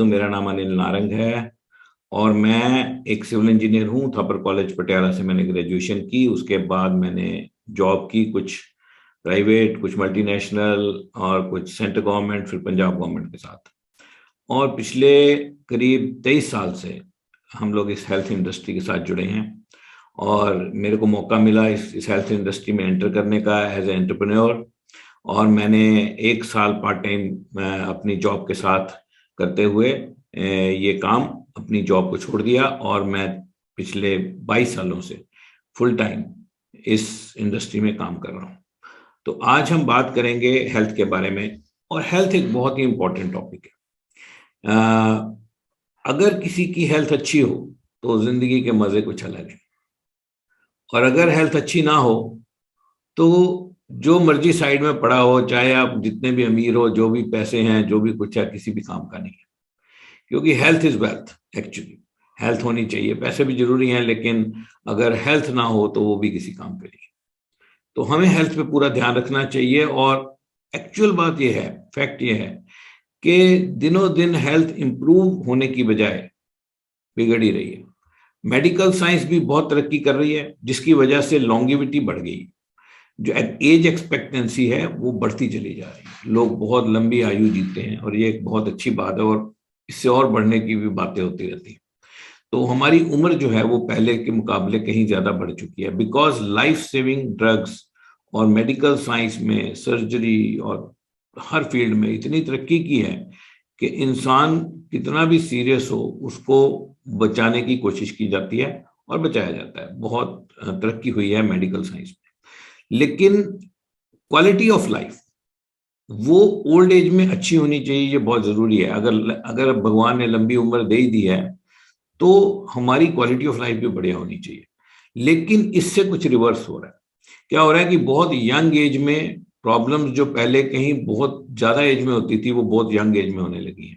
तो मेरा नाम अनिल नारंग है और मैं एक सिविल इंजीनियर हूँ। थापर कॉलेज पटियाला से मैंने ग्रेजुएशन की। उसके बाद मैंने जॉब की, कुछ प्राइवेट, कुछ मल्टीनेशनल और कुछ सेंट्रल गवर्नमेंट, फिर पंजाब गवर्नमेंट के साथ। और पिछले करीब 23 साल से हम लोग इस हेल्थ इंडस्ट्री के साथ जुड़े हैं और मेरे को मौका मिला इस हेल्थ इंडस्ट्री में एंटर करने का एज ए एंटरप्रेन्योर। और मैंने 1 साल पार्ट टाइम अपनी जॉब के साथ करते हुए ये काम, अपनी जॉब को छोड़ दिया और मैं पिछले 22 सालों से फुल टाइम इस इंडस्ट्री में काम कर रहा हूँ। तो आज हम बात करेंगे हेल्थ के बारे में। और हेल्थ एक बहुत ही इंपॉर्टेंट टॉपिक है। अगर किसी की हेल्थ अच्छी हो तो जिंदगी के मजे कुछ अलग है, और अगर हेल्थ अच्छी ना हो तो जो मर्जी साइड में पड़ा हो, चाहे आप जितने भी अमीर हो, जो भी पैसे हैं, जो भी कुछ है, किसी भी काम का नहीं है। क्योंकि health is wealth. Actually health होनी चाहिए। पैसे भी जरूरी हैं, लेकिन अगर हेल्थ ना हो तो वो भी किसी काम के नहीं। तो हमें हेल्थ पे पूरा ध्यान रखना चाहिए। और एक्चुअल बात यह है, फैक्ट यह है कि दिनों दिन हेल्थ इंप्रूव होने की बजाय बिगड़ ही रही है। मेडिकल साइंस भी बहुत तरक्की कर रही है, जिसकी वजह से लॉन्गिविटी बढ़ गई। जो एज एक्सपेक्टेंसी है वो बढ़ती चली जा रही है। लोग बहुत लंबी आयु जीते हैं और ये एक बहुत अच्छी बात है, और इससे और बढ़ने की भी बातें होती रहती हैं। तो हमारी उम्र जो है वो पहले के मुकाबले कहीं ज्यादा बढ़ चुकी है, बिकॉज लाइफ सेविंग ड्रग्स और मेडिकल साइंस में, सर्जरी और हर फील्ड में इतनी तरक्की की है कि इंसान कितना भी सीरियस हो उसको बचाने की कोशिश की जाती है और बचाया जाता है। बहुत तरक्की हुई है मेडिकल साइंस में। लेकिन क्वालिटी ऑफ लाइफ वो ओल्ड एज में अच्छी होनी चाहिए, ये बहुत जरूरी है। अगर अगर भगवान ने लंबी उम्र दे ही दी है तो हमारी क्वालिटी ऑफ लाइफ भी बढ़िया होनी चाहिए। लेकिन इससे कुछ रिवर्स हो रहा है। क्या हो रहा है कि बहुत यंग एज में प्रॉब्लम्स जो पहले कहीं बहुत ज्यादा एज में होती थी वो बहुत यंग एज में होने लगी है।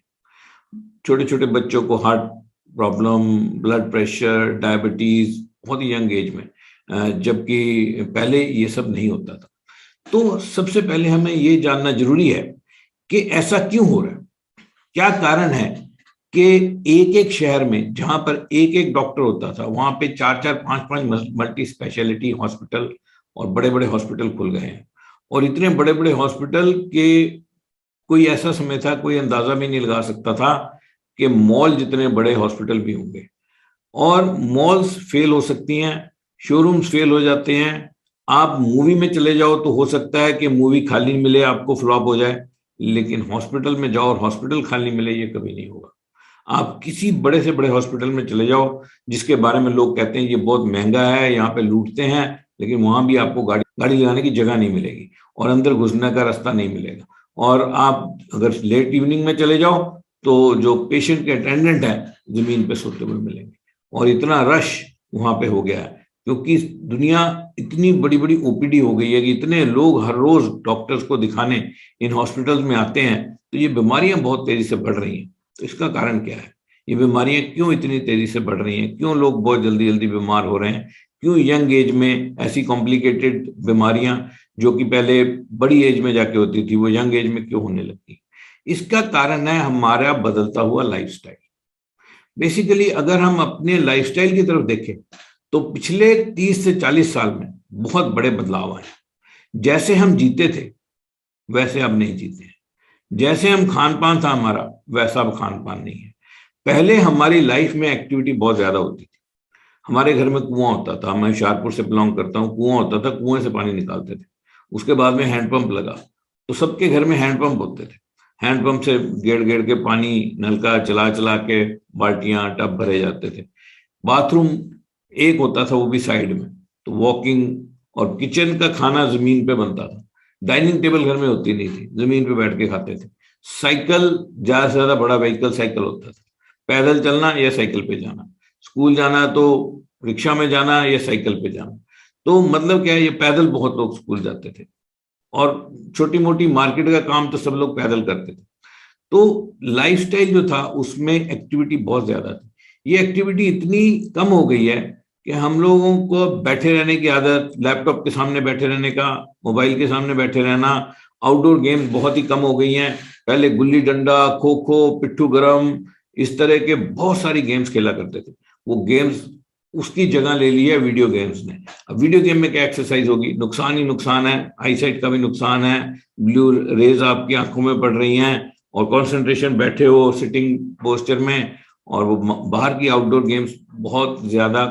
छोटे छोटे बच्चों को heart problem, blood pressure, diabetes बहुत ही यंग एज में, जबकि पहले ये सब नहीं होता था। तो सबसे पहले हमें ये जानना जरूरी है कि ऐसा क्यों हो रहा है, क्या कारण है कि एक एक शहर में जहां पर एक एक डॉक्टर होता था वहां पे 4 4 5 5 मल्टी स्पेशलिटी हॉस्पिटल और बड़े बड़े हॉस्पिटल खुल गए हैं। और इतने बड़े बड़े हॉस्पिटल के कोई ऐसा समय था, कोई अंदाजा भी नहीं लगा सकता था कि मॉल जितने बड़े हॉस्पिटल भी होंगे। और मॉल्स फेल हो सकती हैं, शोरूम्स फेल हो जाते हैं। आप मूवी में चले जाओ तो हो सकता है कि मूवी खाली मिले, आपको फ्लॉप हो जाए। लेकिन हॉस्पिटल में जाओ और हॉस्पिटल खाली मिले, ये कभी नहीं होगा। आप किसी बड़े से बड़े हॉस्पिटल में चले जाओ जिसके बारे में लोग कहते हैं ये बहुत महंगा है, यहाँ पे लूटते हैं, लेकिन वहां भी आपको गाड़ी गाड़ी लगाने की जगह नहीं मिलेगी और अंदर घुसने का रास्ता नहीं मिलेगा। और आप अगर लेट इवनिंग में चले जाओ तो जो पेशेंट के अटेंडेंट है जमीन पे सोते हुए मिलेंगे। और इतना रश वहां पे हो गया है क्योंकि दुनिया इतनी बड़ी बड़ी ओपीडी हो गई है कि इतने लोग हर रोज डॉक्टर्स को दिखाने इन हॉस्पिटल्स में आते हैं। तो ये बीमारियां बहुत तेजी से बढ़ रही हैं। तो इसका कारण क्या है? ये बीमारियां क्यों इतनी तेजी से बढ़ रही हैं? क्यों लोग बहुत जल्दी जल्दी बीमार हो रहे हैं? क्यों यंग एज में ऐसी कॉम्प्लिकेटेड बीमारियां जो कि पहले बड़ी एज में जाके होती थी वो यंग एज में क्यों होने लगती? इसका कारण है हमारा बदलता हुआ लाइफस्टाइल। बेसिकली अगर हम अपने लाइफस्टाइल की तरफ देखें तो पिछले 30 से 40 साल में बहुत बड़े बदलाव आए। जैसे हम जीते थे वैसे अब नहीं जीते हैं। जैसे हम खान पान था हमारा, वैसा अब खान पान नहीं है। पहले हमारी लाइफ में एक्टिविटी बहुत ज्यादा होती थी। हमारे घर में कुआं होता था, मैं होशियारपुर से बिलोंग करता हूँ। कुआं होता था, कुएं से पानी निकालते थे। उसके बाद में हैंडपंप लगा, तो सबके घर में हैंडपंप होते थे। हैंडपंप से गेड़ गेड़ के पानी, नलका चला चला के बाल्टियां टब भरे जाते थे। बाथरूम एक होता था, वो भी साइड में। तो वॉकिंग और किचन का खाना जमीन पे बनता था। डाइनिंग टेबल घर में होती नहीं थी, जमीन पे बैठ के खाते थे। साइकिल, ज्यादा से ज्यादा बड़ा व्हीकल साइकिल होता था। पैदल चलना या साइकिल पे जाना, स्कूल जाना तो रिक्शा में जाना या साइकिल पे जाना। तो मतलब क्या है, ये पैदल बहुत लोग स्कूल जाते थे। और छोटी मोटी मार्केट का काम तो सब लोग पैदल करते थे। तो लाइफस्टाइल जो था उसमें एक्टिविटी बहुत ज्यादा थी। ये एक्टिविटी इतनी कम हो गई है कि हम लोगों को बैठे रहने की आदत, लैपटॉप के सामने बैठे रहने का, मोबाइल के सामने बैठे रहना, आउटडोर गेम्स बहुत ही कम हो गई हैं। पहले गुल्ली डंडा, खो खो, पिट्ठू गरम, इस तरह के बहुत सारी गेम्स खेला करते थे। वो गेम्स उसकी जगह ले ली है वीडियो गेम्स ने। अब वीडियो गेम में क्या एक्सरसाइज होगी, नुकसान ही नुकसान है, आई साइट का भी नुकसान है, ब्लू रेज आपकी आंखों में पड़ रही हैं, और कंसंट्रेशन बैठे हो सिटिंग पोस्चर में, और वो बाहर की आउटडोर गेम्स बहुत ज्यादा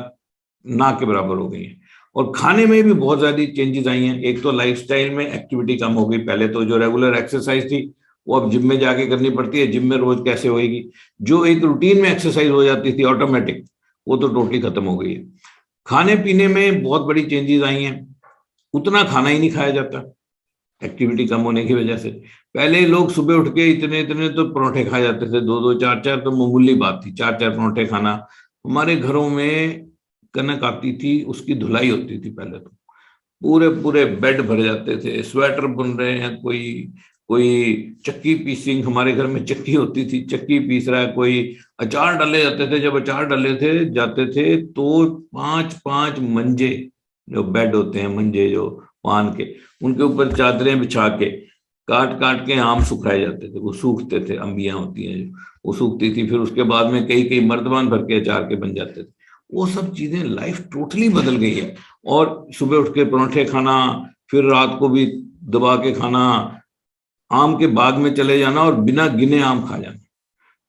ना के बराबर हो गई हैं। और खाने में भी बहुत ज्यादा चेंजेस आई हैं। एक तो लाइफस्टाइल में एक्टिविटी कम हो गई। पहले तो जो रेगुलर एक्सरसाइज थी वो अब जिम में जाके करनी पड़ती है। जिम में रोज कैसे होएगी? जो एक रूटीन में एक्सरसाइज हो जाती थी ऑटोमेटिक, वो तो टोटली खत्म हो गई है। खाने पीने में बहुत बड़ी चेंजेस आई हैं। उतना खाना ही नहीं खाया जाता एक्टिविटी कम होने की वजह से। पहले लोग सुबह उठ के इतने इतने तो परोठे खाए जाते थे, दो दो चार चार तो मामूली बात थी, चार चार परोठे खाना। हमारे घरों में कनक आती थी, उसकी धुलाई होती थी पहले तो, पूरे पूरे बेड भर जाते थे, स्वेटर बुन रहे हैं, कोई कोई चक्की पीसिंग, हमारे घर में चक्की होती थी, चक्की पीस रहा है कोई, अचार डाले जाते थे। जब अचार डाले थे जाते थे तो पांच पांच मंजे, जो बेड होते हैं मंजे जो पान के, उनके ऊपर चादरें बिछा के काट काट के आम सुखाए जाते थे। वो सूखते थे, अंबियां होती हैं जो, वो सूखती थी, फिर उसके बाद में कई कई मर्तबान भर के अचार के बन जाते थे। वो सब चीजें, लाइफ टोटली बदल गई है। और सुबह उठ के परोठे खाना, फिर रात को भी दबा के खाना, आम के बाग में चले जाना और बिना गिने आम खा जाना,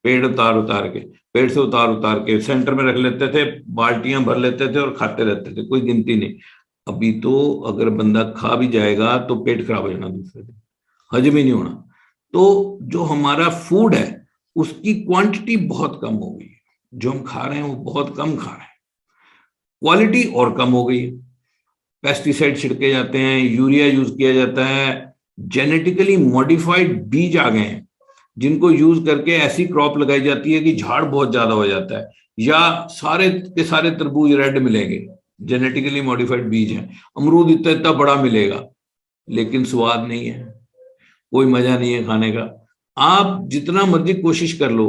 पेड़ उतार उतार के, पेड़ से उतार उतार के सेंटर में रख लेते थे, बाल्टियां भर लेते थे और खाते रहते थे, कोई गिनती नहीं। अभी तो अगर बंदा खा भी जाएगा तो पेट खराब हो जाना दूसरे दिन, हजम ही नहीं होना। तो जो हमारा फूड है उसकी क्वांटिटी बहुत कम हो गई है। जो हम खा रहे हैं वो बहुत कम खा रहे हैं। क्वालिटी और कम हो गई है। पेस्टिसाइड छिड़के जाते हैं, यूरिया यूज किया जाता है, जेनेटिकली मॉडिफाइड बीज आ गए हैं जिनको यूज करके ऐसी क्रॉप लगाई जाती है कि झाड़ बहुत ज्यादा हो जाता है, या सारे के सारे तरबूज रेड मिलेंगे, जेनेटिकली मॉडिफाइड बीज है। अमरूद इतना इतना बड़ा मिलेगा, लेकिन स्वाद नहीं है, कोई मजा नहीं है खाने का। आप जितना मर्जी कोशिश कर लो,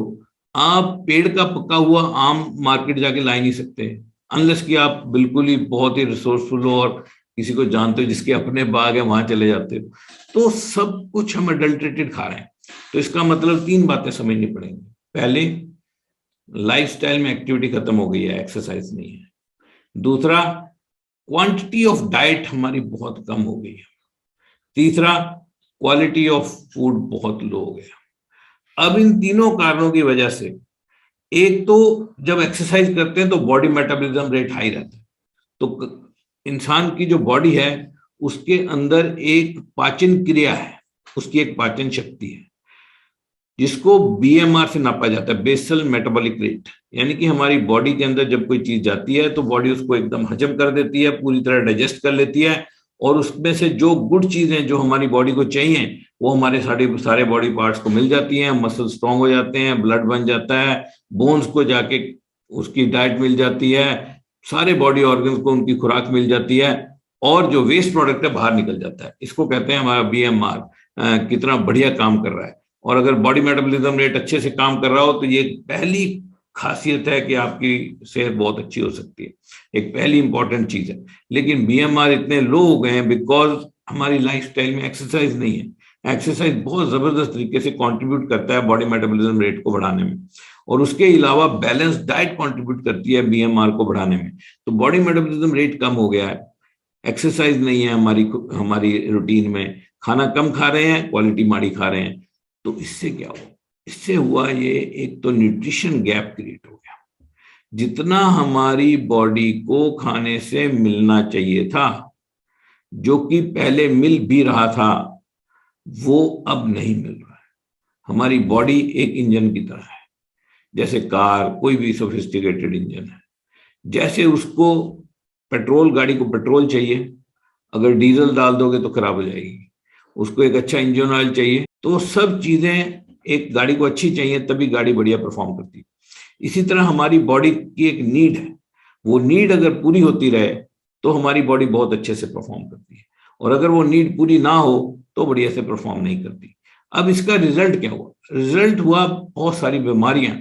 आप पेड़ का पका हुआ आम मार्केट जाके ला ही नहीं सकते, अनलेस कि आप बिल्कुल ही बहुत ही रिसोर्सफुल हो और किसी को जानते हो जिसके अपने बाग है, वहां चले जाते हो। तो सब कुछ हम अडल्ट्रेटेड खा रहे हैं। तो इसका मतलब तीन बातें समझनी पड़ेंगी। पहले, लाइफस्टाइल में एक्टिविटी खत्म हो गई है, एक्सरसाइज नहीं है। दूसरा, क्वांटिटी ऑफ डाइट हमारी बहुत कम हो गई है। तीसरा, क्वालिटी ऑफ फूड बहुत लो हो गया। अब इन तीनों कारणों की वजह से, एक तो जब एक्सरसाइज करते हैं तो बॉडी मेटाबॉलिज्म रेट हाई रहता है, तो इंसान की जो बॉडी है उसके अंदर एक पाचन क्रिया है, उसकी एक पाचन शक्ति है जिसको बीएमआर से नापा जाता है, बेसल मेटाबॉलिक रेट। यानी कि हमारी बॉडी के अंदर जब कोई चीज जाती है तो बॉडी उसको एकदम हजम कर देती है, पूरी तरह डाइजेस्ट कर लेती है, और उसमें से जो गुड चीजें जो हमारी बॉडी को चाहिए वो हमारे सारे बॉडी पार्ट्स को मिल जाती हैं। मसल स्ट्रांग हो जाते हैं, ब्लड बन जाता है, बोन्स को जाके उसकी डाइट मिल जाती है, सारे बॉडी ऑर्गन्स को उनकी खुराक मिल जाती है, और जो वेस्ट प्रोडक्ट है बाहर निकल जाता है। इसको कहते हैं हमारा बीएमआर कितना बढ़िया काम कर रहा है। और अगर बॉडी मेटाबॉलिज्म रेट अच्छे से काम कर रहा हो तो ये पहली खासियत है कि आपकी सेहत बहुत अच्छी हो सकती है, एक पहली इंपॉर्टेंट चीज है। लेकिन बीएमआर इतने लो हो गए हैं बिकॉज हमारी लाइफस्टाइल में एक्सरसाइज नहीं है। एक्सरसाइज बहुत जबरदस्त तरीके से कंट्रीब्यूट करता है बॉडी मेटाबॉलिज्म रेट को बढ़ाने में, और उसके अलावा बैलेंस डाइट कंट्रीब्यूट करती है बीएमआर को बढ़ाने में। तो बॉडी मेटाबॉलिज्म रेट कम हो गया है, एक्सरसाइज नहीं है हमारी हमारी रूटीन में, खाना कम खा रहे हैं, क्वालिटी माड़ी खा रहे हैं। तो इससे क्या हुआ? इससे हुआ ये, एक तो न्यूट्रिशन गैप क्रिएट हो गया। जितना हमारी बॉडी को खाने से मिलना चाहिए था, जो कि पहले मिल भी रहा था, वो अब नहीं मिल रहा है। हमारी बॉडी एक इंजन की तरह है, जैसे कार, कोई भी सोफिस्टिकेटेड इंजन है। जैसे उसको पेट्रोल, गाड़ी को पेट्रोल चाहिए, अगर डीजल डाल दोगे तो खराब हो जाएगी। उसको एक अच्छा इंजन ऑयल चाहिए। तो सब चीजें एक गाड़ी को अच्छी चाहिए तभी गाड़ी बढ़िया परफॉर्म करती है। इसी तरह हमारी बॉडी की एक नीड है, वो नीड अगर पूरी होती रहे तो हमारी बॉडी बहुत अच्छे से परफॉर्म करती है, और अगर वो नीड पूरी ना हो तो बढ़िया से परफॉर्म नहीं करती। अब इसका रिजल्ट क्या हुआ? रिजल्ट हुआ बहुत सारी बीमारियां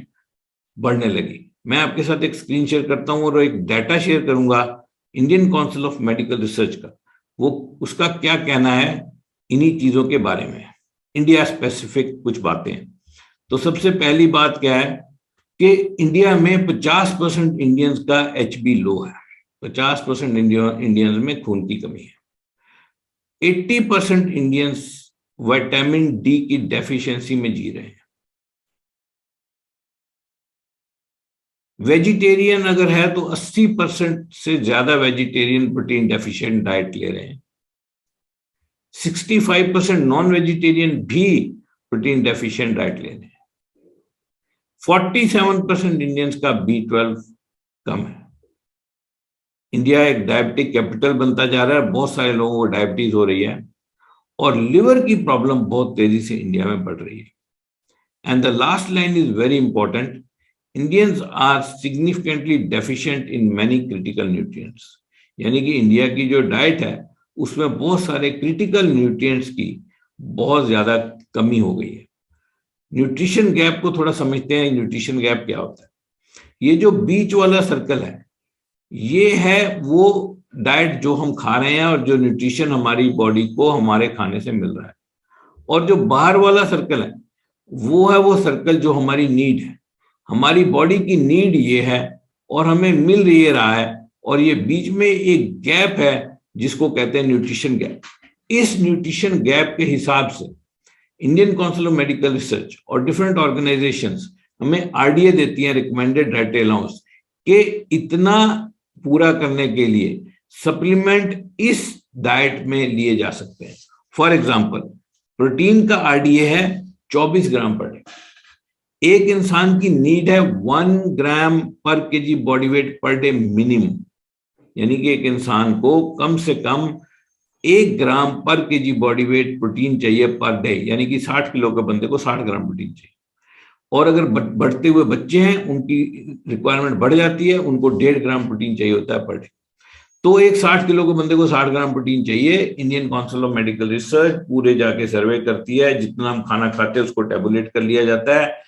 बढ़ने लगी। मैं आपके साथ एक स्क्रीन शेयर करता हूं और एक डाटा शेयर करूंगा Indian council of medical research का। वो उसका क्या कहना है इन्हीं चीजों के बारे में, इंडिया स्पेसिफिक कुछ बातें। तो सबसे पहली बात क्या है कि इंडिया में 50% इंडियंस का HB लो है, 50% इंडियंस में खून की कमी है, 80% इंडियंस विटामिन D की डेफिशिएंसी में जी रहे हैं। वेजिटेरियन अगर है तो 80% से ज्यादा वेजिटेरियन प्रोटीन डेफिशिएंट डाइट ले रहे हैं। 65% नॉन वेजिटेरियन भी प्रोटीन डेफिशिएंट डाइट ले रहे हैं। 47% इंडियंस का B12 कम है। इंडिया एक डायबिटिक कैपिटल बनता जा रहा है, बहुत सारे लोगों को डायबिटीज हो रही है और लिवर की प्रॉब्लम बहुत तेजी से इंडिया में बढ़ रही है। And the last line is very important, Indians are significantly deficient in many critical nutrients। यानी कि इंडिया की जो डाइट है उसमें बहुत सारे क्रिटिकल न्यूट्रिएंट्स की बहुत ज्यादा कमी हो गई है। न्यूट्रिशन गैप को थोड़ा समझते हैं, न्यूट्रिशन गैप क्या होता है। ये जो बीच वाला सर्कल है, ये है वो डाइट जो हम खा रहे हैं और जो न्यूट्रिशन हमारी बॉडी को हमारे खाने से मिल रहा है, और जो बाहर वाला सर्कल है वो है वो सर्कल जो हमारी नीड है। हमारी बॉडी की नीड ये है और हमें मिल ये रहा है, और ये बीच में एक गैप है जिसको कहते हैं न्यूट्रिशन गैप। इस न्यूट्रिशन गैप के हिसाब से Indian council of medical research और डिफरेंट ऑर्गेनाइजेशंस हमें RDA देती हैं, रिकमेंडेड डाइटरी अलाउंस, कि इतना पूरा करने के लिए सप्लीमेंट इस डाइट में लिए जा सकते हैं। फॉर एग्जाम्पल, प्रोटीन का RDA है 24 ग्राम पर डे। एक इंसान की नीड है 1 ग्राम पर KG body weight per day minimum, यानी कि एक इंसान को कम से कम 1 ग्राम पर केजी बॉडी वेट प्रोटीन चाहिए पर डे, यानी कि 60 किलो के बंदे को 60 ग्राम प्रोटीन चाहिए। और अगर बढ़ते हुए बच्चे हैं उनकी रिक्वायरमेंट बढ़ जाती है, उनको 1.5 ग्राम प्रोटीन चाहिए होता है पर डे। तो एक 60 किलो के बंदे को 60 ग्राम प्रोटीन चाहिए। Indian council of medical research पूरे जाके सर्वे करती है, जितना हम खाना खाते हैं उसको टेबुलेट कर लिया जाता है,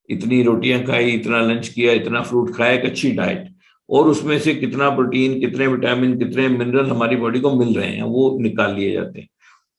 इतनी रोटियां खाई, इतना लंच किया, इतना फ्रूट खाया, एक अच्छी डाइट, और उसमें से कितना प्रोटीन, कितने विटामिन, कितने मिनरल हमारी बॉडी को मिल रहे हैं वो निकाल लिए जाते हैं।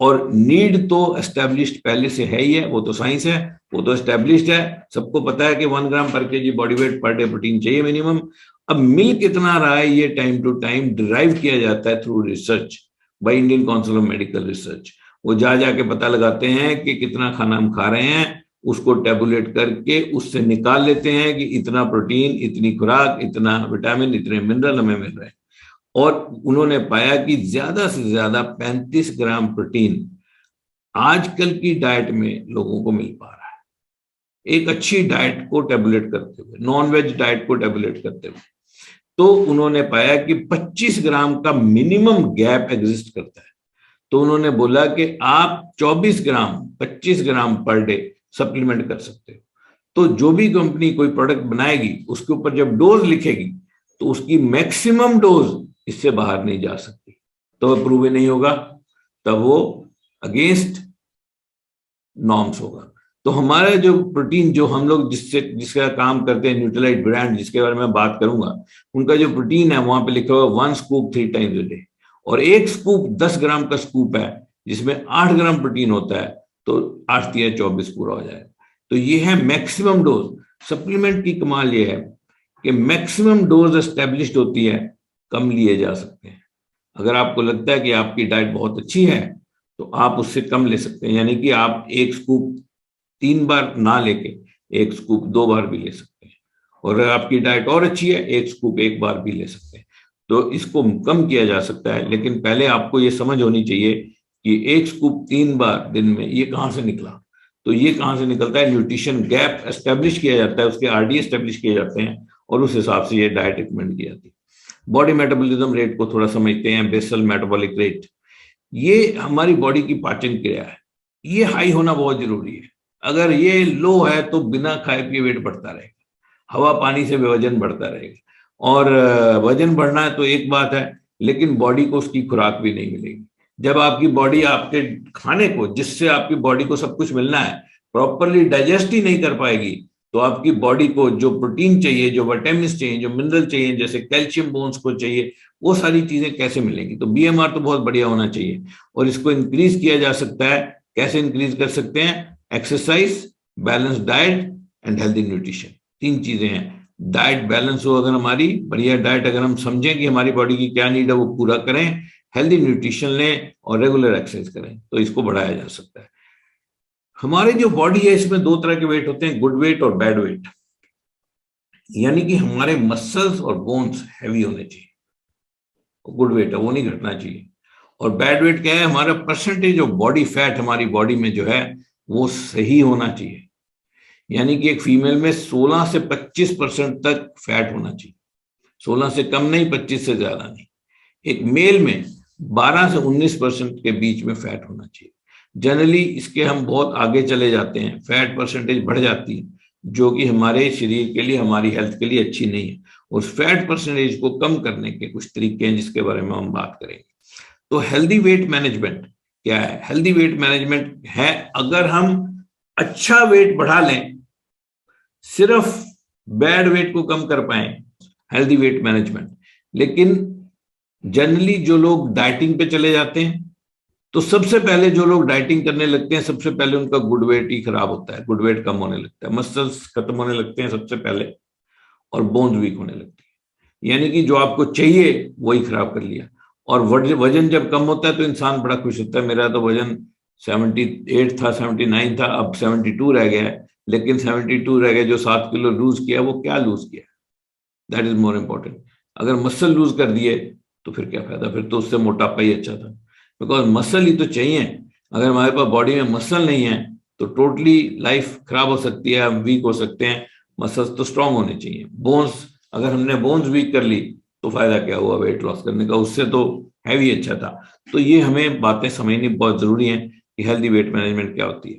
और नीड तो एस्टेब्लिश्ड पहले से है ही है, वो तो साइंस है, वो तो एस्टेब्लिश्ड है, सबको पता है कि 1 ग्राम पर KG body weight per day protein चाहिए मिनिमम। अब मिल कितना रहा है ये टाइम टू टाइम डिराइव किया जाता है through research by Indian council of medical research. वो जाके पता लगाते हैं कि कितना खाना हम खा रहे हैं, उसको टेबुलेट करके उससे निकाल लेते हैं कि इतना प्रोटीन, इतनी खुराक, इतना विटामिन, इतने मिनरल हमें मिल रहे हैं। और उन्होंने पाया कि ज्यादा से ज्यादा 35 ग्राम प्रोटीन आजकल की डाइट में लोगों को मिल पा रहा है, एक अच्छी डाइट को टेबुलेट करते हुए, नॉन वेज डाइट को टेबुलेट करते हुए। तो उन्होंने पाया कि 25 ग्राम का मिनिमम गैप एग्जिस्ट करता है। तो उन्होंने बोला कि आप 24 ग्राम 25 ग्राम पर डे सप्लीमेंट कर सकते हो। तो जो भी कंपनी कोई प्रोडक्ट बनाएगी उसके ऊपर जब डोज लिखेगी तो उसकी मैक्सिमम डोज इससे बाहर नहीं जा सकती, तो प्रूव नहीं होगा, तब वो अगेंस्ट नॉर्म्स होगा। तो हमारा जो प्रोटीन, जो हम लोग जिसका काम करते हैं, न्यूट्रीलाइट ब्रांड, जिसके बारे में बात करूंगा, उनका जो प्रोटीन है वहां पे लिखा हुआ 1 स्कूप 3 टाइम्स अ डे, और एक स्कूप 10 ग्राम का स्कूप है जिसमें 8 ग्राम प्रोटीन होता है, तो 8 या 24 पूरा हो जाएगा। तो ये है मैक्सिमम डोज। सप्लीमेंट की कमाल ये है कि मैक्सिमम डोज एस्टेब्लिश्ड होती है, कम लिए जा सकते हैं। अगर आपको लगता है कि आपकी डाइट बहुत अच्छी है तो आप उससे कम ले सकते हैं, यानी कि आप एक स्कूप 3 बार ना लेके एक स्कूप 2 बार भी ले सकते हैं, और अगर आपकी डाइट और अच्छी है एक स्कूप 1 बार भी ले सकते हैं। तो इसको कम किया जा सकता है, लेकिन पहले आपको ये समझ होनी चाहिए कि एक स्कूप 3 बार दिन में ये कहाँ से निकला। तो ये कहाँ से निकलता है, न्यूट्रिशन गैप एस्टेब्लिश किया जाता है, उसके RDA एस्टेब्लिश किए जाते हैं, और उस हिसाब से ये डाइट रिकमेंड की जाती है। बॉडी मेटाबॉलिज्म रेट को थोड़ा समझते हैं, बेसल मेटाबॉलिक रेट, ये हमारी बॉडी की पाचन क्रिया है, ये हाई होना बहुत जरूरी है। अगर ये लो है तो बिना खाए पिए वेट बढ़ता रहेगा, हवा पानी से वजन बढ़ता रहेगा, और वजन बढ़ना है तो एक बात है, लेकिन बॉडी को उसकी खुराक भी नहीं मिलेगी। जब आपकी बॉडी आपके खाने को, जिससे आपकी बॉडी को सब कुछ मिलना है, प्रॉपरली डाइजेस्ट ही नहीं कर पाएगी, तो आपकी बॉडी को जो प्रोटीन चाहिए, जो विटामिन चाहिए, जो मिनरल चाहिए, जैसे कैल्शियम बोन्स को चाहिए, वो सारी चीजें कैसे मिलेंगी? तो बीएमआर तो बहुत बढ़िया होना चाहिए, और इसको इंक्रीज किया जा सकता है। कैसे इंक्रीज कर सकते हैं? Exercise, balance diet and healthy nutrition, 3 चीजें हैं। डाइट बैलेंस हो, अगर हमारी बढ़िया डाइट, अगर हम समझें कि हमारी बॉडी की क्या नीड है, वो पूरा करें, हेल्दी न्यूट्रिशन लें और रेगुलर एक्सरसाइज करें, तो इसको बढ़ाया जा सकता है। हमारी जो बॉडी है, इसमें 2 तरह के वेट होते हैं, गुड वेट और बैड वेट। यानी कि हमारे मसल्स और बोन्स हैवी होने चाहिए, गुड वेट है वो नहीं घटना चाहिए। और बैड वेट क्या है? हमारा परसेंटेज ऑफ बॉडी फैट हमारी बॉडी में जो है वो सही होना चाहिए। यानी कि एक फीमेल में 16 से 25% तक फैट होना चाहिए, 16 से कम नहीं, 25 से ज्यादा नहीं। एक मेल में 12 से 19% के बीच में फैट होना चाहिए। जनरली इसके हम बहुत आगे चले जाते हैं, फैट परसेंटेज बढ़ जाती है, जो कि हमारे शरीर के लिए, हमारी हेल्थ के लिए अच्छी नहीं है। उस फैट परसेंटेज को कम करने के कुछ तरीके हैं, जिसके बारे में हम बात करेंगे। तो हेल्दी वेट मैनेजमेंट क्या है? हेल्दी वेट मैनेजमेंट है, अगर हम अच्छा वेट बढ़ा लें, सिर्फ बैड वेट को कम कर पाए, हेल्दी वेट मैनेजमेंट। लेकिन जनरली जो लोग डाइटिंग पे चले जाते हैं, तो सबसे पहले जो लोग डाइटिंग करने लगते हैं, सबसे पहले उनका गुड वेट ही खराब होता है, गुड वेट कम होने लगता है, मसल्स खत्म होने लगते हैं सबसे पहले, और बोन्स वीक होने लगती है। यानी कि जो आपको चाहिए वही खराब कर लिया। और वजन जब कम होता है तो इंसान बड़ा खुश होता है, मेरा तो वजन 78 था, 79 था, अब 72 रह गया है। लेकिन 72 रह गया, जो 7 किलो लूज किया, वो क्या लूज किया? That is more important. अगर मसल लूज कर दिए तो फिर क्या फायदा? फिर तो उससे मोटापा ही अच्छा था, बिकॉज मसल ही तो चाहिए। अगर हमारे पास बॉडी में मसल नहीं है तो टोटली लाइफ खराब हो सकती है, हम वीक हो सकते हैं। मसल्स तो स्ट्रांग होने चाहिए। बोन्स, अगर हमने बोन्स वीक कर ली तो फायदा क्या हुआ वेट लॉस करने का? उससे तो हैवी अच्छा था। तो ये हमें बातें समझनी बहुत जरूरी है कि हेल्दी वेट मैनेजमेंट क्या होती है।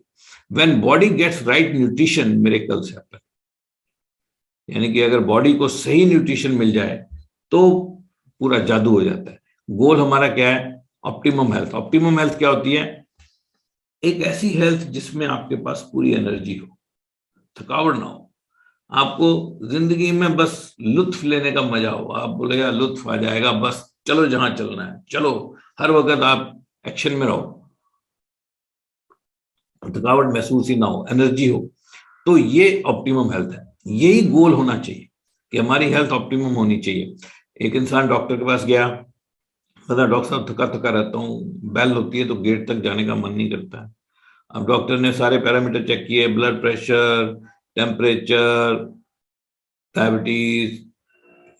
When body gets right nutrition, miracles happen. यानी कि अगर बॉडी को सही न्यूट्रिशन मिल जाए तो पूरा जादू हो जाता है। गोल हमारा क्या है? Optimum health. ऑप्टिमम हेल्थ क्या होती है? एक ऐसी हेल्थ जिसमें आपके पास पूरी एनर्जी हो, थकावट ना हो, आपको जिंदगी में बस लुत्फ लेने का मजा हो। आप बोलेगा लुत्फ आ जाएगा, बस चलो जहां चलना है चलो, हर वक्त आप एक्शन में रहो, थकावट महसूस ही ना हो, एनर्जी हो। तो ये ऑप्टिमम हेल्थ है। यही गोल होना चाहिए कि हमारी हेल्थ ऑप्टिमम होनी चाहिए। एक इंसान डॉक्टर के पास गया, पता डॉक्टर साहब थका थका रहता हूँ, बेल होती है तो गेट तक जाने का मन नहीं करता है। अब डॉक्टर ने सारे पैरामीटर चेक किए, blood pressure, temperature, diabetes,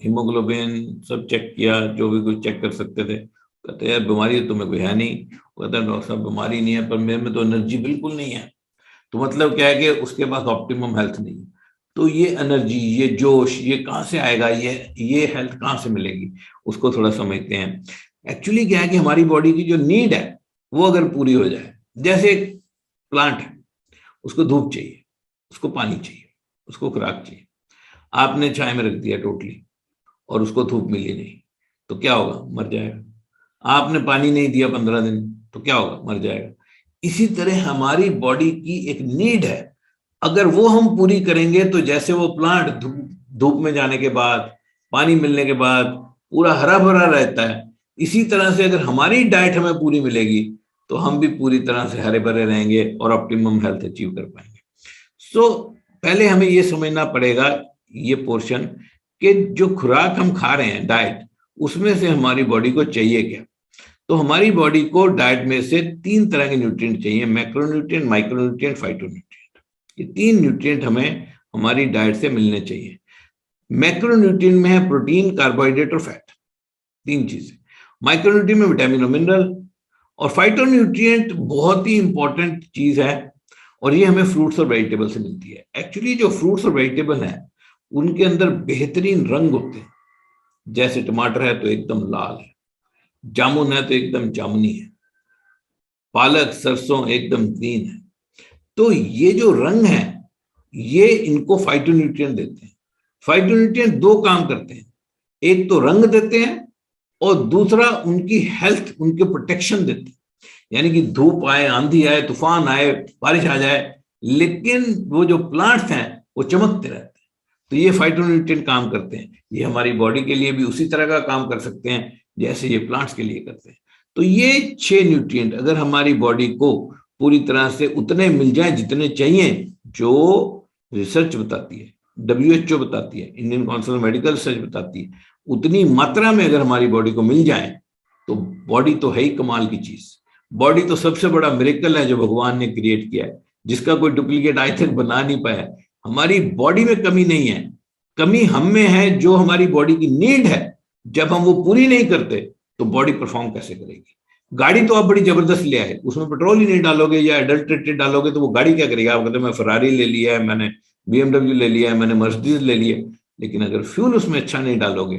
haemoglobin, सब चेक किया, जो भी कुछ चेक कर सकते थे। कहते यार बीमारी तो तुम्हें कोई है नहीं। कहता है डॉक्टर साहब बीमारी नहीं है, पर मेरे में तो एनर्जी बिल्कुल नहीं है। तो मतलब क्या है कि उसके पास ऑप्टिमम हेल्थ नहीं है। तो ये एनर्जी, ये जोश, ये कहाँ से आएगा? ये हेल्थ कहाँ से मिलेगी? उसको थोड़ा समझते हैं। एक्चुअली क्या है कि हमारी बॉडी की जो नीड है वो अगर पूरी हो जाए, जैसे एक प्लांट है, उसको धूप चाहिए, उसको पानी चाहिए, उसको खुराक चाहिए। आपने छाया में रख दिया टोटली और उसको धूप मिली नहीं, तो क्या होगा? मर जाएगा। आपने पानी नहीं दिया 15 दिन, तो क्या होगा? मर जाएगा। इसी तरह हमारी बॉडी की एक नीड है, अगर वो हम पूरी करेंगे तो जैसे वो प्लांट धूप में जाने के बाद, पानी मिलने के बाद पूरा हरा भरा रहता है, इसी तरह से अगर हमारी डाइट हमें पूरी मिलेगी तो हम भी पूरी तरह से हरे भरे रहेंगे और ऑप्टिमम हेल्थ अचीव कर पाएंगे। सो पहले हमें ये समझना पड़ेगा, ये पोर्शन, कि जो खुराक हम खा रहे हैं, डाइट, उसमें से हमारी बॉडी को चाहिए क्या। तो हमारी बॉडी को डाइट में से 3 तरह के न्यूट्रिएंट चाहिए, मैक्रोन्यूट्रिएंट, माइक्रोन्यूट्रिएंट, फाइटोन्यूट्रिएंट। ये 3 न्यूट्रिएंट हमें हमारी डाइट से मिलने चाहिए। मैक्रोन्यूट्रिएंट में है प्रोटीन, कार्बोहाइड्रेट और फैट, 3 चीजें। माइक्रोन्यूट्रिएंट में विटामिन और मिनरल, और फाइटोन्यूट्रिएंट बहुत ही इंपॉर्टेंट चीज है, और ये हमें फ्रूट्स और वेजिटेबल से मिलती है। एक्चुअली जो फ्रूट्स और वेजिटेबल है उनके अंदर बेहतरीन रंग होते हैं। जैसे टमाटर है तो एकदम लाल है, जामुन है तो एकदम जामुनी है, पालक सरसों एकदम ग्रीन है। तो ये जो रंग है, ये इनको फाइटोन्यूट्रिएंट देते हैं। फाइटोन्यूट्रिएंट 2 काम करते हैं, एक तो रंग देते हैं और दूसरा उनकी हेल्थ, उनके प्रोटेक्शन देते हैं। यानी कि धूप आए, आंधी आए, तूफान आए, बारिश आ जाए, लेकिन वो जो प्लांट्स हैं वो चमकते रहते हैं। तो ये फाइटोन्यूट्रिएंट काम करते हैं, ये हमारी बॉडी के लिए भी उसी तरह का काम कर सकते हैं जैसे ये प्लांट्स के लिए करते हैं। तो ये 6 न्यूट्रिएंट अगर हमारी बॉडी को पूरी तरह से उतने मिल जाए जितने चाहिए, जो रिसर्च बताती है, WHO बताती है, Indian council of medical research बताती है, उतनी मात्रा में अगर हमारी बॉडी को मिल जाए तो बॉडी तो है ही कमाल की चीज। बॉडी तो सबसे बड़ा मिरेकल है जो भगवान ने क्रिएट किया है, जिसका कोई डुप्लीकेट आज तक बना नहीं पाया। हमारी बॉडी में कमी नहीं है, कमी हम में है। जो हमारी बॉडी की नीड है, जब हम वो पूरी नहीं करते तो बॉडी परफॉर्म कैसे करेगी? गाड़ी तो आप बड़ी जबरदस्त ले आए, उसमें पेट्रोल ही नहीं डालोगे या एडल्ट्रेटेड डालोगे तो वो गाड़ी क्या करेगी? आप कहते मैं फरारी ले लिया है, मैंने BMW ले लिया है, मैंने मर्सिडीज ले लिया, लेकिन अगर फ्यूल उसमें अच्छा नहीं डालोगे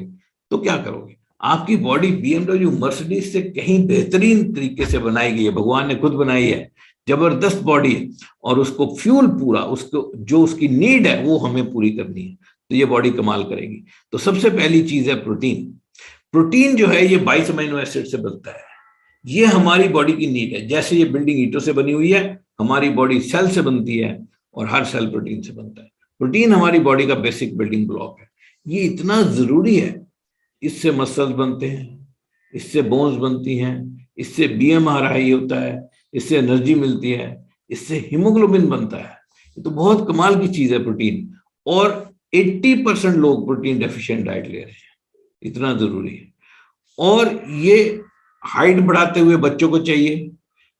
तो क्या करोगे? आपकी बॉडी BMW मर्सिडीज से कहीं बेहतरीन तरीके से बनाई गई है, भगवान ने खुद बनाई है, जबरदस्त बॉडी है, और उसको फ्यूल पूरा, उसको जो उसकी नीड है वो हमें पूरी करनी है, तो ये बॉडी कमाल करेगी। तो सबसे पहली चीज है प्रोटीन। प्रोटीन जो है ये 22 अमीनो एसिड से बनता है, ये हमारी बॉडी की नीड है। जैसे ये बिल्डिंग ईंटों से बनी हुई है, हमारी बॉडी सेल से बनती है और हर सेल प्रोटीन से बनता है। प्रोटीन हमारी बॉडी का बेसिक बिल्डिंग ब्लॉक है, ये इतना जरूरी है। इससे मसल्स बनते हैं, इससे बोन्स बनती हैं, इससे BMR हाई होता है, इससे एनर्जी मिलती है, इससे हीमोग्लोबिन बनता है। ये तो बहुत कमाल की चीज है प्रोटीन, और 80% लोग प्रोटीन डेफिशिएंट डाइट ले रहे हैं, इतना जरूरी है। और ये हाइट बढ़ाते हुए बच्चों को चाहिए,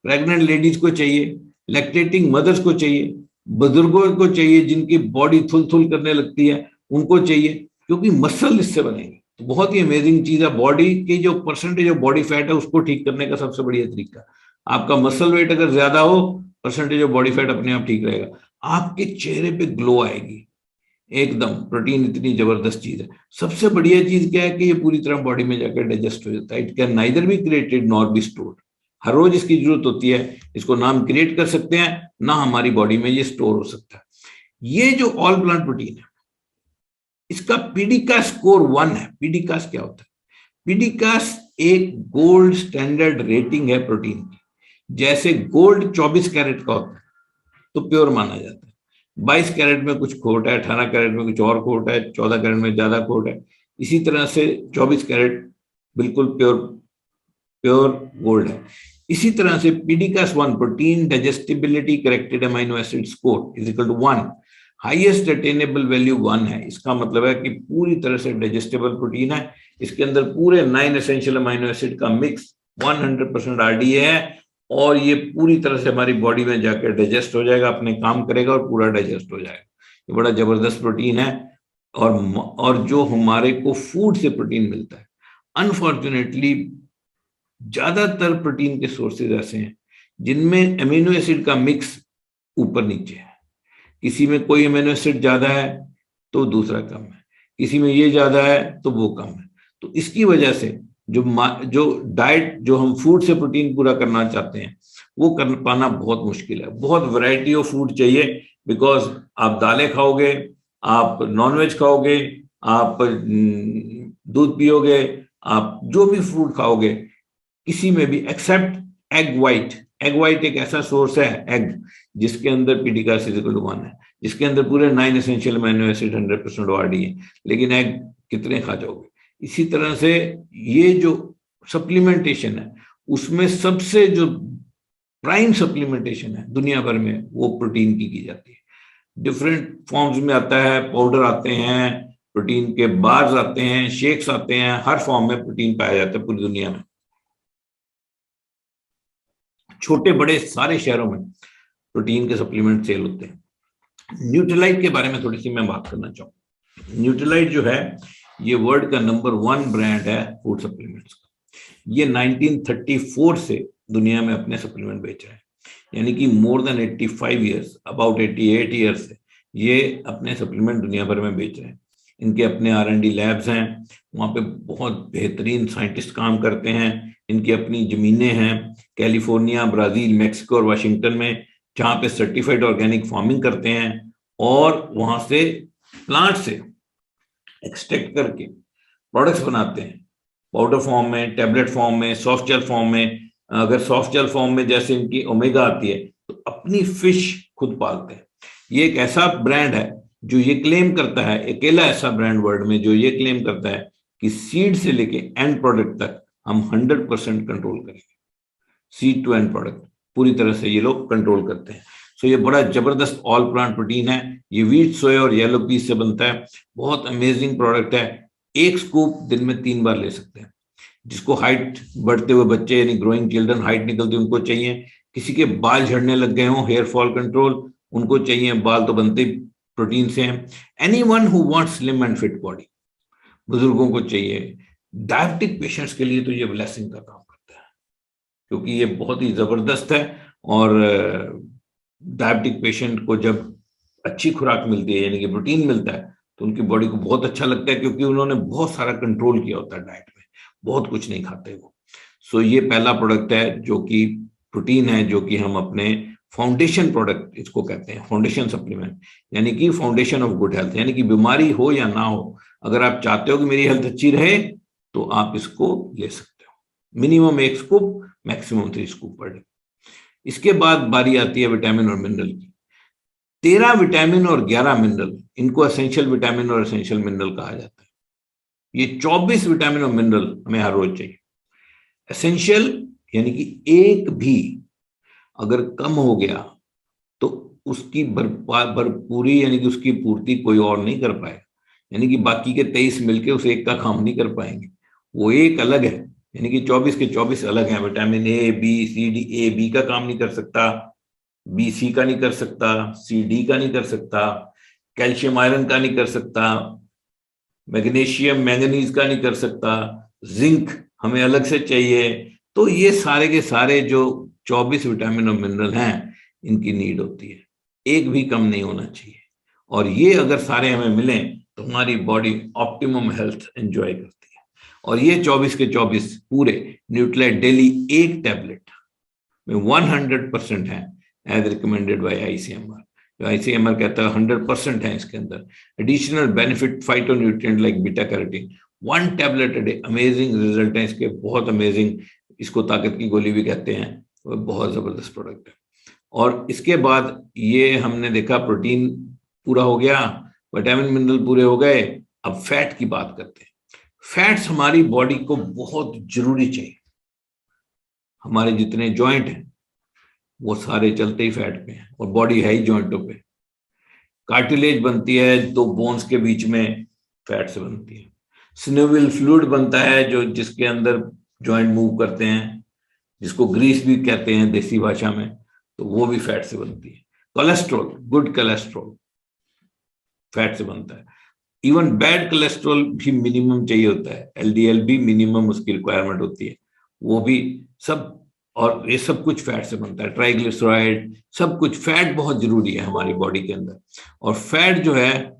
प्रेग्नेंट लेडीज को चाहिए, लैक्टेटिंग मदर्स को चाहिए, बुजुर्गों को चाहिए, जिनकी बॉडी थुल थुल करने लगती है उनको चाहिए, क्योंकि मसल इससे बनेंगे। तो बहुत ही अमेजिंग चीज है। बॉडी की जो परसेंटेज ऑफ बॉडी फैट है उसको ठीक करने का सबसे बढ़िया तरीका, आपका मसल वेट अगर ज्यादा हो, परसेंटेज ऑफ बॉडी फैट अपने आप ठीक रहेगा, आपके चेहरे पे ग्लो आएगी एकदम। प्रोटीन इतनी जबरदस्त चीज है। सबसे बढ़िया चीज क्या है कि ये पूरी तरह बॉडी में जाकर डाइजेस्ट हो जाता है। It can neither be created nor be stored. हर रोज इसकी जरूरत होती है, इसको ना हम क्रिएट कर सकते हैं ना हमारी बॉडी में ये स्टोर हो सकता है। ये जो ऑल प्लांट प्रोटीन है, इसका पीडीकास स्कोर 1 है। पीडीकास क्या होता है? पीडीकास एक गोल्ड स्टैंडर्ड रेटिंग है प्रोटीन की। जैसे गोल्ड 24 कैरेट का होता है तो प्योर माना जाता है, 22 कैरेट में कुछ खोट है, 18 कैरेट में कुछ और खोट है, 14 कैरेट में ज्यादा खोट है, इसी तरह से 24 कैरेट बिल्कुल प्योर गोल्ड है। इसी तरह से PDCAAS 1 protein digestibility corrected amino acid score is equal to 1, highest attainable value 1 है। इसका मतलब है कि पूरी तरह से डाइजेस्टेबल प्रोटीन है, इसके अंदर पूरे 9 एसेंशियल अमीनो एसिड का मिक्स 100% RDA है, और ये पूरी तरह से हमारी बॉडी में जाकर डाइजेस्ट हो जाएगा, अपने काम करेगा और पूरा डाइजेस्ट हो जाएगा। ये बड़ा जबरदस्त प्रोटीन है। और जो हमारे को फूड से प्रोटीन मिलता है, अनफॉर्चुनेटली ज्यादातर प्रोटीन के सोर्सेज ऐसे हैं जिनमें अमीनो एसिड का मिक्स ऊपर नीचे है। किसी में कोई अमीनो एसिड ज्यादा है तो दूसरा कम है, किसी में ये ज्यादा है तो वो कम है। तो इसकी वजह से जो डाइट, जो हम फूड से प्रोटीन पूरा करना चाहते हैं, वो कर पाना बहुत मुश्किल है। बहुत वैरायटी ऑफ फूड चाहिए, बिकॉज आप दालें खाओगे, आप नॉनवेज खाओगे, आप दूध पियोगे, आप जो भी फूड खाओगे, किसी में भी except egg white. Egg white एक ऐसा सोर्स है, एग, जिसके अंदर पीडीकास इज इक्वल टू 1 है, जिसके अंदर पूरे 9 एसेंशियल अमीनो एसिड 100% ORD है, लेकिन एग कितने खा जाओगे? इसी तरह से ये जो सप्लीमेंटेशन है, उसमें सबसे जो प्राइम सप्लीमेंटेशन है दुनिया भर में, वो प्रोटीन की जाती है। डिफरेंट फॉर्म्स में आता है, पाउडर आते हैं, प्रोटीन के बार्स आते हैं, शेक्स आते हैं, हर फॉर्म में प्रोटीन पाया जाता है पूरी दुनिया में। छोटे बड़े सारे शहरों में प्रोटीन के सप्लीमेंट सेल होते हैं। न्यूट्रीलाइट के बारे में थोड़ी सी मैं बात करना चाहूँ। न्यूट्रीलाइट जो है, ये वर्ल्ड का नंबर 1 ब्रांड है फूड सप्लीमेंट्स का। ये 1934 से दुनिया में अपने सप्लीमेंट बेच रहे हैं, यानी कि more than 85 years, about 88 years से ये अपने सप्लीमेंट दुनिया भर में बेच रहे हैं। इनके अपने R&D लैब्स हैं, वहाँ पे बहुत बेहतरीन साइंटिस्ट काम करते हैं। इनकी अपनी जमीनें हैं कैलिफोर्निया, ब्राजील, मेक्सिको और वाशिंगटन में, जहाँ पे सर्टिफाइड ऑर्गेनिक फार्मिंग करते हैं, और वहाँ से प्लांट से एक्सट्रैक्ट करके प्रोडक्ट्स बनाते हैं, पाउडर फॉर्म में, टैबलेट फॉर्म में, सॉफ्ट जेल फॉर्म में। अगर सॉफ्ट जेल फॉर्म में जैसे इनकी ओमेगा आती है, तो अपनी फिश खुद पालते हैं। ये एक ऐसा ब्रांड है जो ये क्लेम करता है, अकेला ऐसा ब्रांड वर्ल्ड में जो ये क्लेम करता है कि सीड से लेके एंड प्रोडक्ट तक हम 100% कंट्रोल करेंगे। सीड टू एंड प्रोडक्ट पूरी तरह से ये लोग कंट्रोल करते हैं। सो ये बड़ा जबरदस्त ऑल प्लांट प्रोटीन है। ये व्हीट, सोया और येलो पीस से बनता है। बहुत अमेजिंग प्रोडक्ट है। एक स्कूप दिन में 3 बार ले सकते हैं। जिसको हाइट, बढ़ते हुए बच्चे यानी ग्रोइंग चिल्ड्रन, हाइट निकलती उनको चाहिए, किसी के बाल झड़ने लग गए हों, हेयर फॉल कंट्रोल उनको चाहिए, बाल तो बनते प्रोटीन से हैं। Anyone who wants slim and fit body, बुजुर्गों को चाहिए। डायबिटिक पेशेंट्स के लिए तो ये ब्लेसिंग का काम करता है, क्योंकि ये बहुत ही जबरदस्त है। और डायबिटिक पेशेंट को जब अच्छी खुराक मिलती है यानी कि प्रोटीन मिलता है तो उनकी बॉडी को बहुत अच्छा लगता है, क्योंकि उन्होंने बहुत सारा कंट्रोल किया होता है डाइट में, बहुत कुछ नहीं खाते वो। सो ये पहला प्रोडक्ट है जो कि प्रोटीन है, जो कि हम अपने फाउंडेशन प्रोडक्ट इसको कहते हैं, फाउंडेशन सप्लीमेंट, यानी कि फाउंडेशन ऑफ गुड हेल्थ। यानी कि बीमारी हो या ना हो, अगर आप चाहते हो कि मेरी हेल्थ अच्छी रहे तो आप इसको ले सकते हो। Minimum 1 scoop, maximum 3 scoop per day. इसके बाद बारी आती है विटामिन और मिनरल की। 13 विटामिन और 11 मिनरल, इनको एसेंशियल विटामिन और एसेंशियल मिनरल कहा जाता है। ये 24 विटामिन और मिनरल हमें हर रोज चाहिए। एसेंशियल यानी कि एक भी अगर कम हो गया तो उसकी भरपूरी यानी कि उसकी पूर्ति कोई और नहीं कर पाएगा। यानी कि बाकी के 23 मिलके उस एक का काम नहीं कर पाएंगे। वो एक अलग है, यानी कि 24 के 24 अलग हैं। Vitamin A, B, C, D, A B का काम नहीं कर सकता, बी सी का नहीं कर सकता, सी डी का नहीं कर सकता, कैल्शियम आयरन का नहीं कर सकता, मैग्नीशियम मैंगनीज का नहीं कर सकता, जिंक हमें अलग से चाहिए। तो ये सारे के सारे जो 24 विटामिन और मिनरल हैं, इनकी नीड होती है, एक भी कम नहीं होना चाहिए। और ये अगर सारे हमें मिलें तो हमारी बॉडी ऑप्टिमम हेल्थ एंजॉय करती है। और ये 24 के 24 पूरे न्यूट्रिलाइट डेली एक टैबलेट में 100% है, एज रिकमेंडेड बाय आईसीएमआर। जो आईसीएमआर कहता है 100% है इसके अंदर। Additional benefit phytonutrient like beta carotene, 1 tablet a day. Amazing result है इसके, बहुत अमेजिंग। इसको ताकत की गोली भी कहते हैं। वो बहुत जबरदस्त प्रोडक्ट है। और इसके बाद ये हमने देखा प्रोटीन पूरा हो गया, विटामिन मिनरल पूरे हो गए। अब फैट की बात करते हैं। फैट्स हमारी बॉडी को बहुत जरूरी चाहिए। हमारे जितने जॉइंट हैं वो सारे चलते ही फैट पे हैं, और बॉडी है ही जॉइंटों पे। कार्टिलेज बनती है दो बोन्स के बीच में, फैट से बनती है। सिनोवियल फ्लूइड बनता है जो जिसके अंदर जॉइंट मूव करते हैं, जिसको ग्रीस भी कहते हैं देसी भाषा में, तो वो भी फैट से बनती है। कोलेस्ट्रॉल, गुड कोलेस्ट्रॉल फैट से बनता है। इवन बैड कोलेस्ट्रॉल भी मिनिमम चाहिए होता है, एलडीएल भी मिनिमम उसकी रिक्वायरमेंट होती है, वो भी सब। और ये सब कुछ फैट से बनता है। ट्राइग्लिसराइड, सब कुछ फैट बहुत जरूरी है हमारी बॉडी के अंदर। और फैट जो है,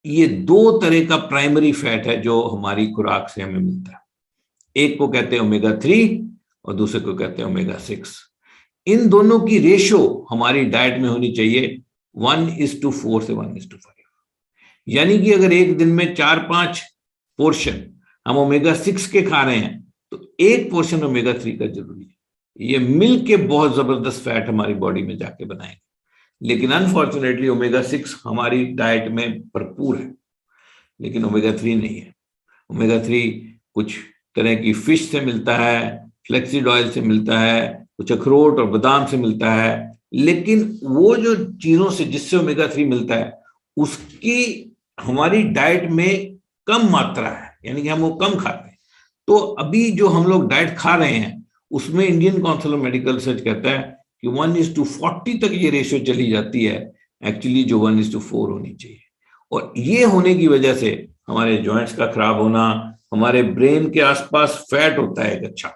ये 2 तरह का प्राइमरी फैट है जो हमारी खुराक से हमें मिलता है। एक को कहते हैं ओमेगा 3 और दूसरे को कहते हैं ओमेगा 6। इन दोनों की रेशो हमारी डाइट में होनी चाहिए 1:4 से 1:5। यानी कि अगर एक दिन में 4-5 पोर्शन हम ओमेगा 6 के खा रहे हैं तो 1 पोर्शन ओमेगा 3 का जरूरी है। ये मिल के बहुत जबरदस्त फैट हमारी बॉडी में जाके बनाएंगे। लेकिन अनफॉर्चुनेटली ओमेगा 6 हमारी डाइट में भरपूर है, लेकिन ओमेगा 3 नहीं है। ओमेगा 3 कुछ तरह की फिश से मिलता है, फ्लेक्सीड ऑयल से मिलता है, कुछ अखरोट और बादाम से मिलता है। लेकिन वो जो चीजों से जिससे ओमेगा 3 मिलता है उसकी हमारी डाइट में कम मात्रा है, यानी कि हम वो कम खाते हैं। तो अभी जो हम लोग डाइट खा रहे हैं उसमें Indian council of medical research कहता है कि 1:40 तक ये रेशियो चली जाती है, एक्चुअली जो 1:4 होनी चाहिए। और ये होने की वजह से हमारे जॉइंट्स का खराब होना, हमारे ब्रेन के आसपास फैट होता है एक अच्छा,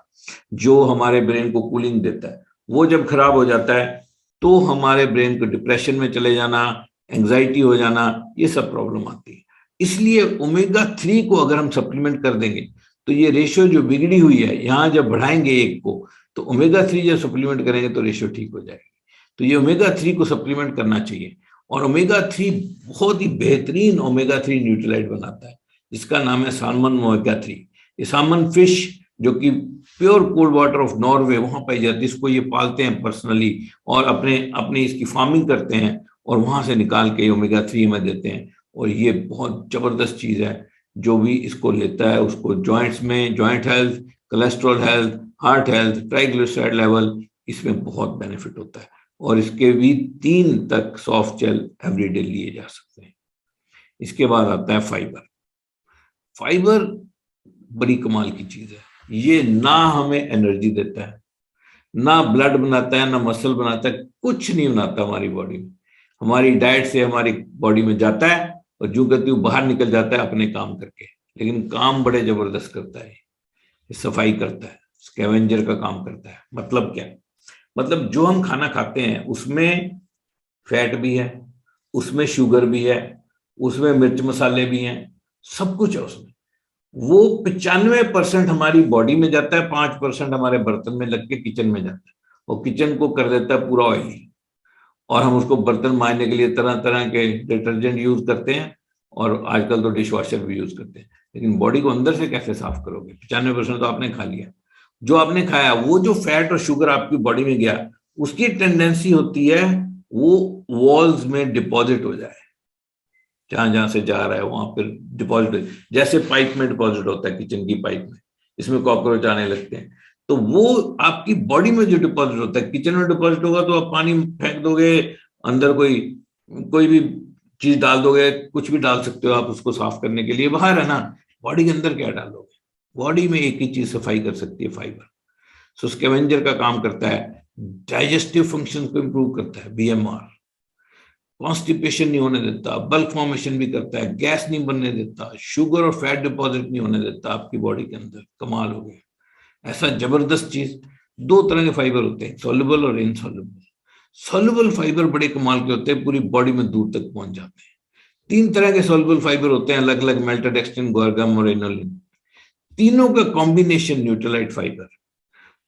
जो हमारे ब्रेन को कूलिंग देता है, वो जब खराब हो जाता है तो हमारे ब्रेन को डिप्रेशन में चले जाना, एंजाइटी हो जाना, ये सब प्रॉब्लम आती है। इसलिए ओमेगा 3 को अगर हम सप्लीमेंट कर देंगे तो ये रेशियो जो बिगड़ी हुई है, यहाँ जब बढ़ाएंगे एक को, तो ओमेगा 3 जब सप्लीमेंट करेंगे तो रेशियो ठीक हो जाएगी। तो ये ओमेगा 3 को सप्लीमेंट करना चाहिए। और ओमेगा 3 बहुत ही बेहतरीन ओमेगा 3 न्यूट्रिलाइट बनाता है, जिसका नाम है सालमन ओमेगा 3। ये सालमन फिश जो कि pure cold water of Norway वहां पाई जाती है, इसको ये पालते हैं पर्सनली और अपने इसकी फार्मिंग करते हैं, और वहां से निकाल के ओमेगा 3 में देते हैं। और ये बहुत जबरदस्त चीज है, जो भी इसको लेता है उसको जॉइंट्स में, joint health, cholesterol health, heart health, triglyceride level, इसमें बहुत बेनिफिट होता है। और इसके भी 3 तक सॉफ्ट जेल एवरीडे लिए जा सकते हैं। इसके बाद आता है फाइबर। फाइबर बड़ी कमाल की चीज है। ये ना हमें एनर्जी देता है, ना ब्लड बनाता है, ना मसल बनाता है, कुछ नहीं बनाता हमारी बॉडी में। हमारी डाइट से हमारी बॉडी में जाता है और जो गति बाहर निकल जाता है अपने काम करके। लेकिन काम बड़े जबरदस्त करता है, सफाई करता है, स्कैवेंजर का काम करता है। मतलब क्या? मतलब जो हम खाना खाते हैं उसमें फैट भी है, उसमें शुगर भी है, उसमें मिर्च मसाले भी हैं, सब कुछ है उसमें। वो 95% हमारी बॉडी में जाता है, 5% हमारे बर्तन में लग के किचन में जाता है, और किचन को कर देता है पूरा ऑयली। और हम उसको बर्तन मांजने के लिए तरह तरह के डिटर्जेंट यूज करते हैं, और आजकल तो डिश वॉशर भी यूज करते हैं। लेकिन बॉडी को अंदर से कैसे साफ करोगे? 95% तो आपने खा लिया। जो आपने खाया, वो जो फैट और शुगर आपकी बॉडी में गया, उसकी टेंडेंसी होती है वो वॉल्स में डिपॉजिट हो जाए, जहां जहां से जा रहा है वहां पर डिपॉजिट, जैसे पाइप में डिपॉजिट होता है, किचन की पाइप में, इसमें कॉकरोच आने लगते हैं। तो वो आपकी बॉडी में जो डिपॉजिट होता है, किचन में डिपॉजिट होगा तो आप पानी फेंक दोगे, अंदर कोई कोई भी चीज डाल दोगे, कुछ भी डाल सकते हो आप उसको साफ करने के लिए, बाहर है ना। बॉडी के अंदर क्या डालोगे? बॉडी में एक ही चीज सफाई कर सकती है, फाइबर। सो स्कैवेंजर का काम करता है, डाइजेस्टिव फंक्शन को इंप्रूव करता है, बीएमआर, कॉन्स्टिपेशन नहीं होने देता, बल्क फॉर्मेशन भी करता है, गैस नहीं बनने देता, शुगर और फैट डिपॉजिट नहीं होने देता आपकी बॉडी के अंदर। कमाल हो गया, ऐसा जबरदस्त चीज। 2 तरह के फाइबर होते हैं, सोल्युबल और इनसोल्युबल। सोल्युबल फाइबर बड़े कमाल के होते हैं, पूरी बॉडी में दूर तक पहुंच जाते हैं। 3 तरह के सोल्युबल फाइबर होते हैं अलग अलग, मेल्टोडेक्सटिन, गोरगम और इनोलिन। तीनों का कॉम्बिनेशन न्यूट्रलाइट फाइबर।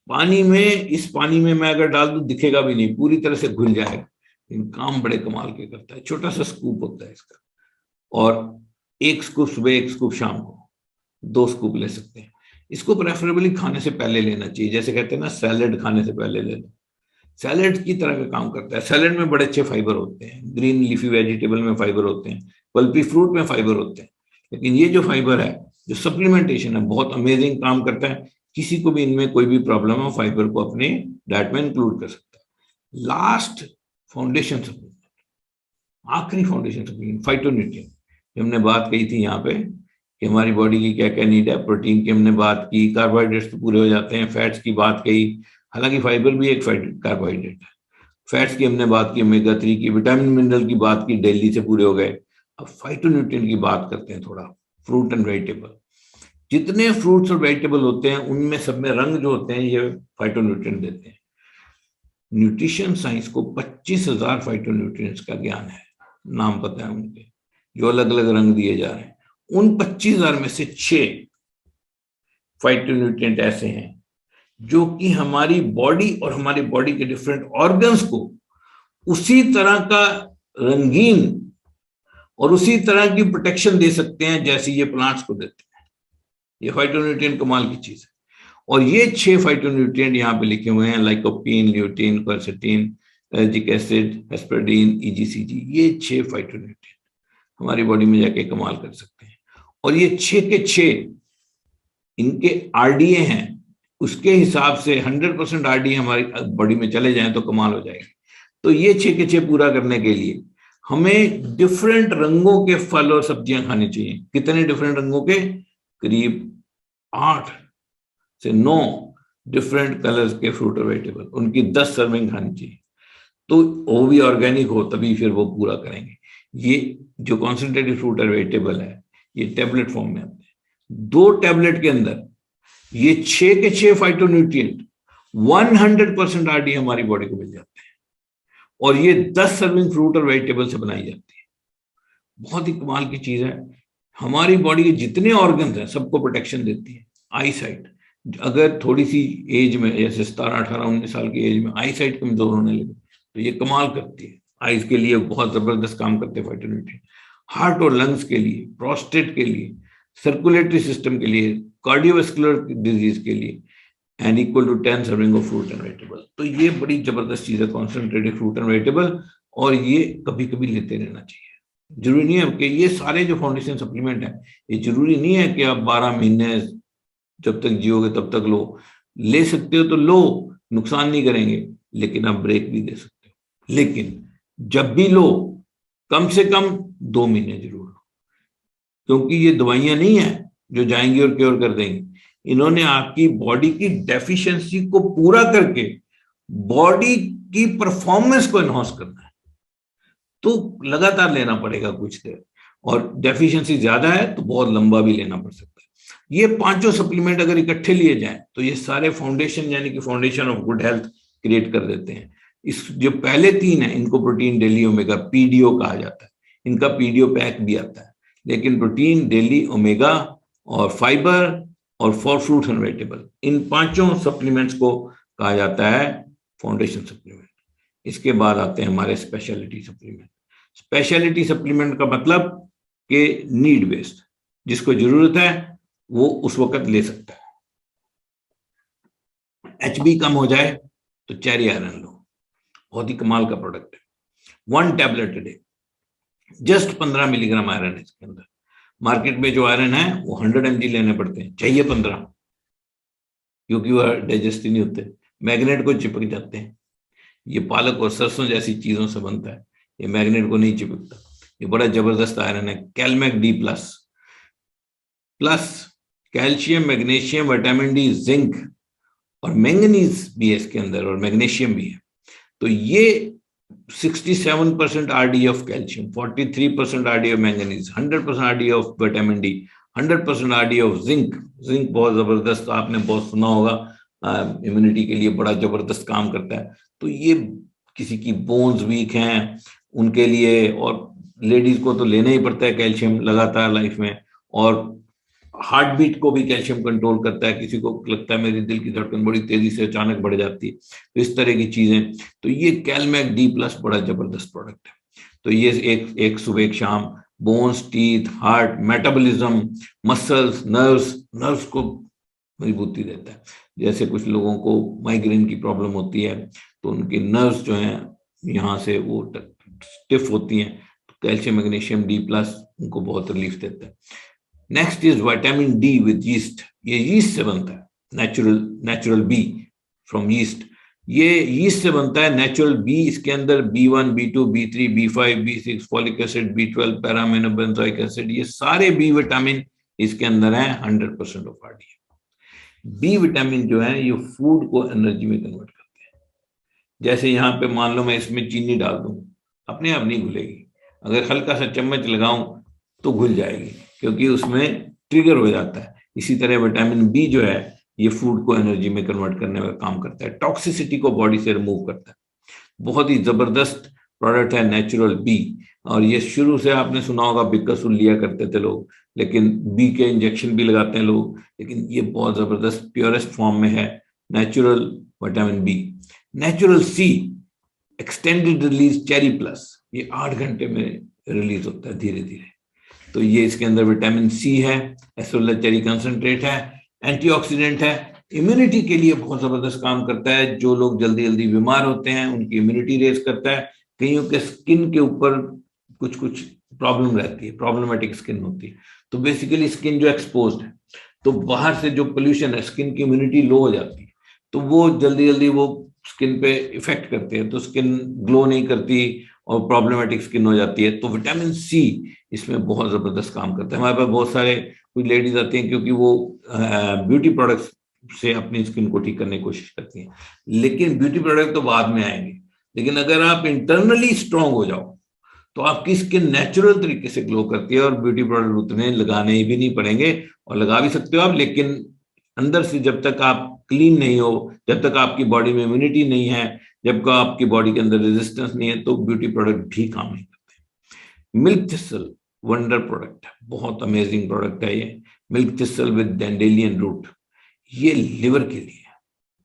पानी में, इस पानी में मैं अगर डाल दूं दिखेगा भी नहीं, पूरी तरह से घुल जाएगा, लेकिन काम बड़े कमाल के करता है। छोटा सा स्कूप होता है इसका, और 1 स्कूप सुबह, 1 स्कूप शाम को, 2 स्कूप ले सकते हैं। इसको प्रेफरेबली खाने से पहले लेना चाहिए, जैसे कहते हैं ना सैलेड खाने से पहले ले लो। सैलेड की तरह का काम करता है। सैलेड में बड़े अच्छे फाइबर होते हैं, ग्रीन लीफी वेजिटेबल में फाइबर होते हैं, पल्पी फ्रूट में फाइबर होते हैं। लेकिन ये जो फाइबर है, जो सप्लीमेंटेशन है, बहुत अमेजिंग काम करता है। किसी को भी इनमें कोई भी प्रॉब्लम हो, फाइबर को अपने डाइट में इंक्लूड कर सकता है। लास्ट फाउंडेशन सप्लीमेंट, आखिरी फाउंडेशन सप्लीमेंट, फाइटोन्यूट्रिएंट। हमने बात कही थी यहाँ पे कि हमारी बॉडी की क्या क्या नीड है। प्रोटीन की हमने बात की, कार्बोहाइड्रेट्स तो पूरे हो जाते हैं, फैट्स की बात कही, हालांकि फाइबर भी एक कार्बोहाइड्रेट है। फैट्स की हमने बात की, ओमेगा 3 की, विटामिन मिनरल की बात की, डेली से पूरे हो गए। अब फाइटोन्यूट्रिएंट की बात करते हैं थोड़ा। फ्रूट एंड वेजिटेबल, जितने फ्रूट्स और वेजिटेबल होते हैं उनमें सब में रंग जो होते हैं ये फाइटोन्यूट्रिएंट देते हैं। न्यूट्रिशन साइंस को 25,000 फाइटोन्यूट्रिएंट्स का ज्ञान है, नाम पता है उनके, जो अलग अलग रंग दिए जा रहे हैं। उन 25,000 में से 6 फाइटोन्यूट्रिएंट ऐसे हैं जो कि हमारी बॉडी और हमारी बॉडी के डिफरेंट ऑर्गन्स को उसी तरह का रंगीन और उसी तरह की प्रोटेक्शन दे सकते हैं जैसे ये प्लांट्स को देते हैं। ये फाइटोन्यूट्रिएंट कमाल की चीज है। और ये 6 फाइटोन्यूट्रिएंट यहाँ पे लिखे हुए हैं, लाइकोपीन, ल्यूटीन, क्वर्सेटीन, एजिक एसिड, एस्पर्डीन, ईजीसीजी। ये 6 फाइटोन्यूट्रिएंट हमारी बॉडी में जाके कमाल कर सकते हैं। और ये 6 के 6 इनके आरडीए हैं, उसके हिसाब से 100% आरडीए हमारी बॉडी में चले जाएं तो कमाल हो जाएगी। तो ये 6 के 6 पूरा करने के लिए हमें डिफरेंट रंगों के फल और सब्जियां खानी चाहिए। कितने डिफरेंट रंगों के? करीब 8 से 9 डिफरेंट कलर्स के फ्रूट और वेजिटेबल, उनकी 10 सर्विंग खानी चाहिए। तो वो भी ऑर्गेनिक हो, तभी फिर वो पूरा करेंगे। ये जो कॉन्सेंट्रेटेड फ्रूट और वेजिटेबल है, ये टैबलेट फॉर्म में आते हैं। 2 टैबलेट के अंदर ये 6 के 6 फाइटोन्यूट्रिएंट 100% आरडी हमारी बॉडी को मिल जाते हैं। और ये 10 सर्विंग फ्रूट और वेजिटेबल से बनाई जाती है। बहुत ही कमाल की चीज है। हमारी बॉडी के जितने ऑर्गन्स हैं सबको प्रोटेक्शन देती है। आई साइट, अगर थोड़ी सी एज में, जैसे 17, 18, 19 साल की एज में आई साइट कमजोर होने लगे तो ये कमाल करती है। आईज के लिए बहुत जबरदस्त काम करते हैं फाइटोन्यूट्रिएंट। हार्ट और लंग्स के लिए, प्रोस्टेट के लिए, सर्कुलेटरी सिस्टम के लिए, कार्डियोवास्कुलर डिजीज के लिए, and equal to 10 serving of fruit and vegetable. तो ये बड़ी जबरदस्त चीज है कॉन्सेंट्रेटेड फ्रूट एंड वेजिटेबल। और ये कभी कभी लेते रहना चाहिए। जरूरी नहीं है कि ये सारे जो फाउंडेशन सप्लीमेंट है, ये जरूरी नहीं है कि आप 12 महीने जब तक जियोगे तब तक लो। ले सकते हो तो लो, नुकसान नहीं करेंगे, लेकिन आप ब्रेक भी दे सकते हो। लेकिन जब भी लो, कम से कम 2 महीने जरूर लो, क्योंकि ये दवाइयां नहीं है जो जाएंगी और क्योर कर देंगी। इन्होंने आपकी बॉडी की डेफिशिएंसी को पूरा करके बॉडी की परफॉर्मेंस को एनहांस करना है, तो लगातार लेना पड़ेगा कुछ देर, और डेफिशिएंसी ज्यादा है तो बहुत लंबा भी लेना पड़ सकता है। ये पांचों सप्लीमेंट अगर इकट्ठे लिए जाएं तो ये सारे फाउंडेशन, यानी कि foundation of good health create कर देते हैं। इस जो पहले 3 है, इनको प्रोटीन डेली ओमेगा पीडीओ कहा जाता है। इनका पीडीओ पैक भी आता है, लेकिन प्रोटीन डेली ओमेगा और फाइबर और फॉर फ्रूट एंड वेजिटेबल, इन पांचों सप्लीमेंट्स को कहा जाता है फाउंडेशन सप्लीमेंट। इसके बाद आते हैं हमारे स्पेशलिटी सप्लीमेंट। स्पेशलिटी सप्लीमेंट का मतलब कि नीड बेस्ड, जिसको जरूरत है वो उस वक्त ले सकता है। एचबी कम हो जाए तो चेरी आयरन लो, बहुत ही कमाल का प्रोडक्ट है। 1 tablet day, just 15 milligram iron है इसके अंदर। मार्केट में जो आयरन है वो 100 mg लेने पड़ते हैं, चाहिए 15, क्योंकि वह डाइजेस्ट ही नहीं होते, मैग्नेट को चिपक जाते हैं। ये पालक और सरसों जैसी चीजों से बनता है, ये मैग्नेट को नहीं चिपकता। ये बड़ा जबरदस्त आयरन है। Calmac D plus plus calcium, magnesium, vitamin D, zinc और मैंगनीज भी है इसके अंदर, और मैग्नीशियम भी है। तो ये 67% RD of calcium, 43% RD of manganese, 100% RD of vitamin D, 100% RD of zinc. Zinc बहुत जबरदस्त, आपने बहुत सुना होगा, इम्यूनिटी के लिए बड़ा जबरदस्त काम करता है। तो ये किसी की बोन्स वीक हैं उनके लिए, और लेडीज को तो लेना ही पड़ता है कैल्शियम लगातार लाइफ में, और हार्ट बीट को भी कैल्शियम कंट्रोल करता है। किसी को लगता है मेरी दिल की धड़कन बड़ी तेजी से अचानक बढ़ जाती है, तो इस तरह की चीजें। तो ये कैलमैक डी प्लस बड़ा जबरदस्त प्रोडक्ट है। तो ये एक सुबह एक शाम bones, teeth, heart, metabolism, muscles, nerves को मजबूती देता है। जैसे कुछ लोगों को माइग्रेन की प्रॉब्लम होती है, तो उनके नर्व्स जो हैं यहाँ से वो स्टिफ होती हैं, तो कैल्शियम मैग्नीशियम डी प्लस उनको बहुत रिलीफ देता है। Next is vitamin D with yeast. ये यीस्ट से बनता है, नेचुरल बी फ्रॉम यीस्ट। ये यीस्ट से बनता है, नेचुरल बी। इसके अंदर B1, B2, B3, B5, B6, folic acid, B12, para amino benzoic acid, ये सारे बी विटामिन इसके अंदर है। 100% ऑफ आरडी। बी विटामिन जो है ये फूड को एनर्जी में कन्वर्ट करते हैं। जैसे यहाँ पे मान लो मैं इसमें चीनी डाल दूं, अपने आप नहीं घुलेगी, अगर हल्का सा चम्मच लगाऊं तो घुल जाएगी, क्योंकि उसमें ट्रिगर हो जाता है। इसी तरह विटामिन बी जो है ये फूड को एनर्जी में कन्वर्ट करने का काम करता है, टॉक्सिसिटी को बॉडी से रिमूव करता है। बहुत ही जबरदस्त प्रोडक्ट है नेचुरल बी। और ये शुरू से आपने सुना होगा बिकासुल लिया करते थे लोग, लेकिन बी के इंजेक्शन भी लगाते हैं लोग, लेकिन ये बहुत जबरदस्त प्योरेस्ट फॉर्म में है नेचुरल विटामिन बी। नेचुरल सी एक्सटेंडेड रिलीज चेरी प्लस, ये 8 घंटे में रिलीज होता है धीरे धीरे। तो ये इसके अंदर विटामिन सी है, एसोलर चेरी कंसंट्रेट है, एंटीऑक्सीडेंट है, इम्यूनिटी के लिए बहुत जबरदस्त काम करता है। जो लोग जल्दी जल्दी बीमार होते हैं उनकी इम्यूनिटी रेज करता है। कईयों के स्किन के ऊपर कुछ प्रॉब्लम रहती है, प्रॉब्लमेटिक स्किन होती है, तो बेसिकली स्किन जो एक्सपोज्ड है, तो बाहर से जो पोल्यूशन है, स्किन की इम्यूनिटी लो हो जाती है, तो वो जल्दी जल्दी वो स्किन पे इफेक्ट करते हैं, तो स्किन ग्लो नहीं करती और प्रॉब्लमेटिक स्किन हो जाती है। तो विटामिन सी इसमें बहुत जबरदस्त काम करता है। हमारे पास बहुत सारे कुछ लेडीज आती हैं क्योंकि वो ब्यूटी प्रोडक्ट्स से अपनी स्किन को ठीक करने की कोशिश करती हैं, लेकिन ब्यूटी प्रोडक्ट तो बाद में आएंगे। लेकिन अगर आप इंटरनली स्ट्रांग हो जाओ तो आपकी स्किन नेचुरल तरीके से ग्लो करती है, और ब्यूटी प्रोडक्ट उतने लगाने भी नहीं पड़ेंगे, और लगा भी सकते हो आप, लेकिन अंदर से जब तक आप क्लीन नहीं हो, जब तक आपकी बॉडी में इम्यूनिटी नहीं है, जब तक आपकी बॉडी के अंदर रेजिस्टेंस नहीं है, तो ब्यूटी प्रोडक्ट भी काम नहीं करते। मिल्क थिसल वंडर प्रोडक्ट है, बहुत अमेजिंग प्रोडक्ट है ये। Milk thistle with dandelion root, ये लिवर के लिए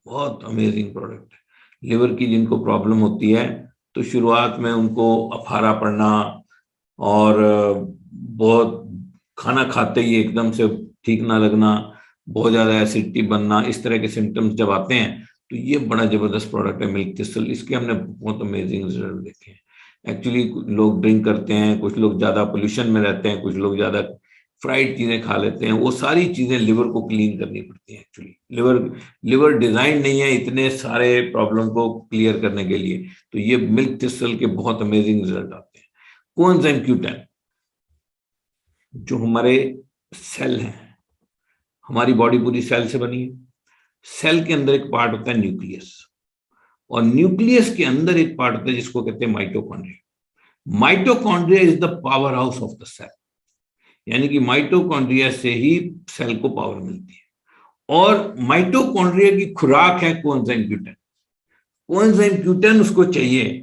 बहुत अमेजिंग प्रोडक्ट है। लिवर की जिनको प्रॉब्लम होती है, तो शुरुआत में उनको अफारा पड़ना और बहुत खाना खाते ही एकदम से ठीक ना लगना, बहुत ज्यादा एसिडिटी बनना, इस तरह के सिम्टम्स जब आते हैं, तो ये बड़ा जबरदस्त प्रोडक्ट है मिल्क थिसल। इसके हमने बहुत अमेजिंग रिजल्ट देखे हैं। एक्चुअली लोग ड्रिंक करते हैं, कुछ लोग ज्यादा पोल्यूशन में रहते हैं, कुछ लोग ज्यादा फ्राइड चीजें खा लेते हैं, वो सारी चीजें लिवर को क्लीन करनी पड़ती हैं। एक्चुअली लिवर लिवर डिजाइन नहीं है इतने सारे प्रॉब्लम को क्लियर करने के लिए। तो ये मिल्क थिस्टल के बहुत अमेजिंग रिजल्ट आते हैं। कोएंजाइम Q10 जो हमारे सेल हैं, हमारी बॉडी पूरी सेल से बनी है। सेल के अंदर एक पार्ट होता है न्यूक्लियस, और न्यूक्लियस के अंदर एक पार्ट होता है जिसको कहते हैं mitochondria. Mitochondria is the power house of the cell, यानी कि माइटोकॉन्ड्रिया से ही सेल को पावर मिलती है। और माइटोकॉन्ड्रिया की खुराक है कोएंजाइम Q10। कोएंजाइम Q10 उसको चाहिए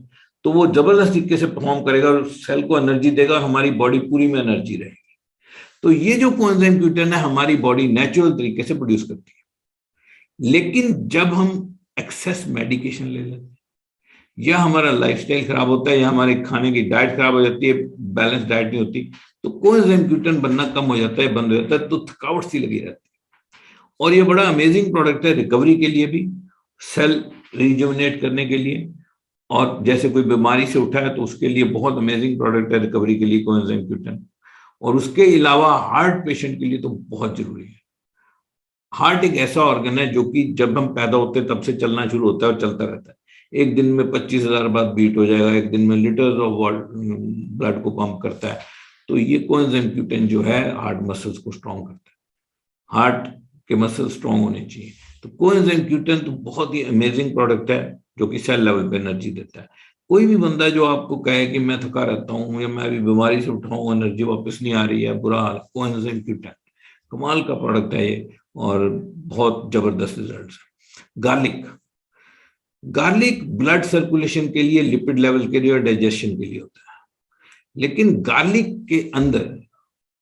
तो वो जबरदस्त तरीके से परफॉर्म करेगा और सेल को एनर्जी देगा, और हमारी बॉडी पूरी में एनर्जी रहेगी। तो ये जो कोएंजाइम Q10 है हमारी बॉडी नेचुरल तरीके से प्रोड्यूस करती है। लेकिन जब हम एक्सेस मेडिकेशन ले लेते हैं, या हमारा लाइफस्टाइल खराब होता है, या हमारे खाने की डाइट खराब हो जाती है, बैलेंस डाइट नहीं होती, तो कोएंजाइम Q10 बनना कम हो जाता है, बंद हो जाता है, तो थकावट सी लगी रहती है। और ये बड़ा अमेजिंग प्रोडक्ट है रिकवरी के लिए भी, सेल रिजुविनेट करने के लिए, और जैसे कोई बीमारी से उठा है तो उसके लिए बहुत अमेजिंग प्रोडक्ट है रिकवरी के लिए कोएंजाइम Q10। और उसके अलावा हार्ट पेशेंट के लिए तो बहुत जरूरी है। हार्ट एक ऐसा ऑर्गन है जो कि जब हम पैदा होते हैं तब से चलना शुरू होता है और चलता रहता है। एक दिन में 25,000 बार बीट हो जाएगा, एक दिन में लीटर्स ऑफ ब्लड को पंप करता है। तो ये कोएंजाइम Q10 जो है हार्ट मसल्स को स्ट्रॉन्ग करता है, हार्ट के मसल स्ट्रॉन्ग होने चाहिए। तो कोएंजाइम Q10 तो बहुत ही अमेजिंग प्रोडक्ट है जो कि सेल लेवल पे एनर्जी देता है। कोई भी बंदा जो आपको कहे कि मैं थका रहता हूँ, या मैं अभी बीमारी से उठा हूँ, एनर्जी वापस नहीं आ रही है, बुरा हाल, कोएंजाइम Q10 कमाल का प्रोडक्ट है ये, और बहुत जबरदस्त रिजल्ट है। गार्लिक गार्लिक ब्लड सर्कुलेशन के लिए, लिपिड लेवल के लिए और डाइजेशन के लिए होता है। लेकिन गार्लिक के अंदर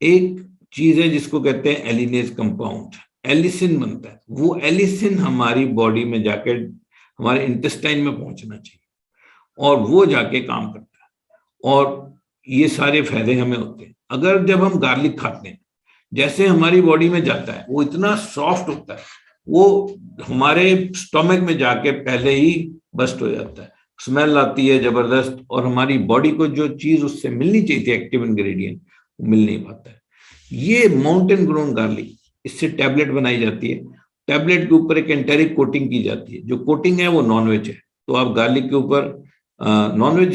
एक चीज है जिसको कहते हैं एलिनेज कंपाउंड, एलिसिन बनता है। वो एलिसिन हमारी बॉडी में जाके हमारे इंटेस्टाइन में पहुंचना चाहिए, और वो जाके काम करता है, और ये सारे फायदे हमें होते हैं अगर जब हम गार्लिक खाते हैं। जैसे हमारी बॉडी में जाता है वो इतना सॉफ्ट होता है, वो हमारे स्टोमक में जाके पहले ही बस्ट हो जाता है, स्मेल आती है जबरदस्त, और हमारी बॉडी को जो चीज उससे मिलनी चाहिए थी, एक्टिव इंग्रेडिएंट, वो मिल नहीं पाता है। ये माउंटेन ग्रोन गार्लिक, इससे टैबलेट बनाई जाती है। टैबलेट के ऊपर एक एंटेरिक कोटिंग की जाती है, जो कोटिंग है वो नॉनवेज है। तो आप गार्लिक के ऊपर नॉनवेज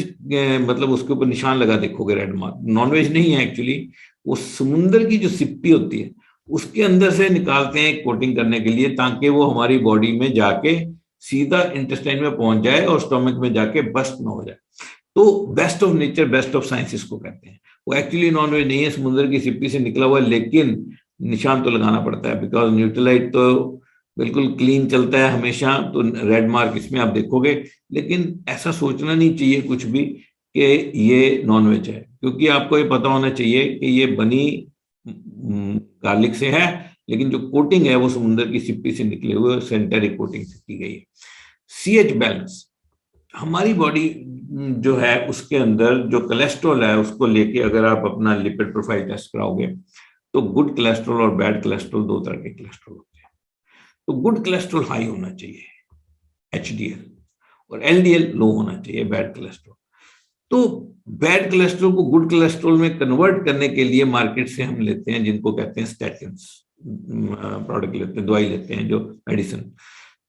मतलब उसके ऊपर निशान लगा देखोगे, रेड मार्क, नॉनवेज नहीं है एक्चुअली, वो समुद्र की जो सिप्पी होती है उसके अंदर से निकालते हैं कोटिंग करने के लिए, ताकि वो हमारी बॉडी में जाके सीधा इंटेस्टाइन में पहुंच जाए और स्टोमक में जाके बस्ट ना हो जाए। तो best of nature, best of science इसको कहते हैं। वो एक्चुअली नॉनवेज नहीं है, समुद्र की सिप्पी से निकला हुआ है, लेकिन निशान तो लगाना पड़ता है, बिकॉज न्यूट्रलाइट तो बिल्कुल क्लीन चलता है हमेशा, तो रेड मार्क इसमें आप देखोगे। लेकिन ऐसा सोचना नहीं चाहिए कुछ भी कि ये नॉनवेज है, क्योंकि आपको ये पता होना चाहिए कि ये बनी गार्लिक से है, लेकिन जो कोटिंग है वो समुद्र की सिप्पी से निकले हुए सेंटेरिक कोटिंग से की गई है। CH बैलेंस, हमारी बॉडी जो है उसके अंदर जो कोलेस्ट्रॉल है उसको लेके अगर आप अपना लिपिड प्रोफाइल टेस्ट कराओगे तो गुड कोलेस्ट्रॉल और बैड कोलेस्ट्रॉल, दो तरह के कोलेस्ट्रॉल होते हैं। तो गुड कोलेस्ट्रॉल हाई होना चाहिए, HDL, और LDL लो होना चाहिए, बैड कोलेस्ट्रॉल। तो बैड कोलेस्ट्रॉल को गुड कोलेस्ट्रॉल में कन्वर्ट करने के लिए मार्केट से हम लेते हैं जिनको कहते हैं स्टैटिन्स, प्रोडक्ट लेते हैं, दवाई लेते हैं, जो मेडिसिन।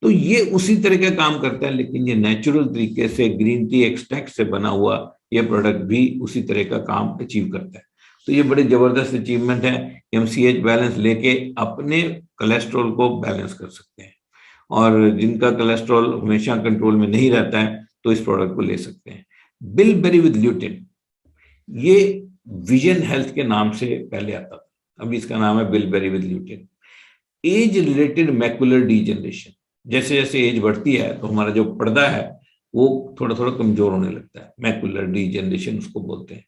तो ये उसी तरह का काम करता है, लेकिन ये नेचुरल तरीके से ग्रीन टी एक्सट्रैक्ट से बना हुआ ये प्रोडक्ट भी उसी तरह का काम अचीव करता है। तो ये बड़े जबरदस्त अचीवमेंट है कि हम CH बैलेंस लेके अपने कोलेस्ट्रॉल को बैलेंस कर सकते हैं, और जिनका कोलेस्ट्रॉल हमेशा कंट्रोल में नहीं रहता है तो इस प्रोडक्ट को ले सकते हैं। बिलबेरी विद ल्यूटिन, ये विजन हेल्थ के नाम से पहले आता था, अभी इसका नाम है bilberry with lutein. Age related macular degeneration, जैसे जैसे एज बढ़ती है तो हमारा जो पर्दा है वो थोड़ा थोड़ा कमजोर होने लगता है, मैकुलर डीजनरेशन उसको बोलते हैं।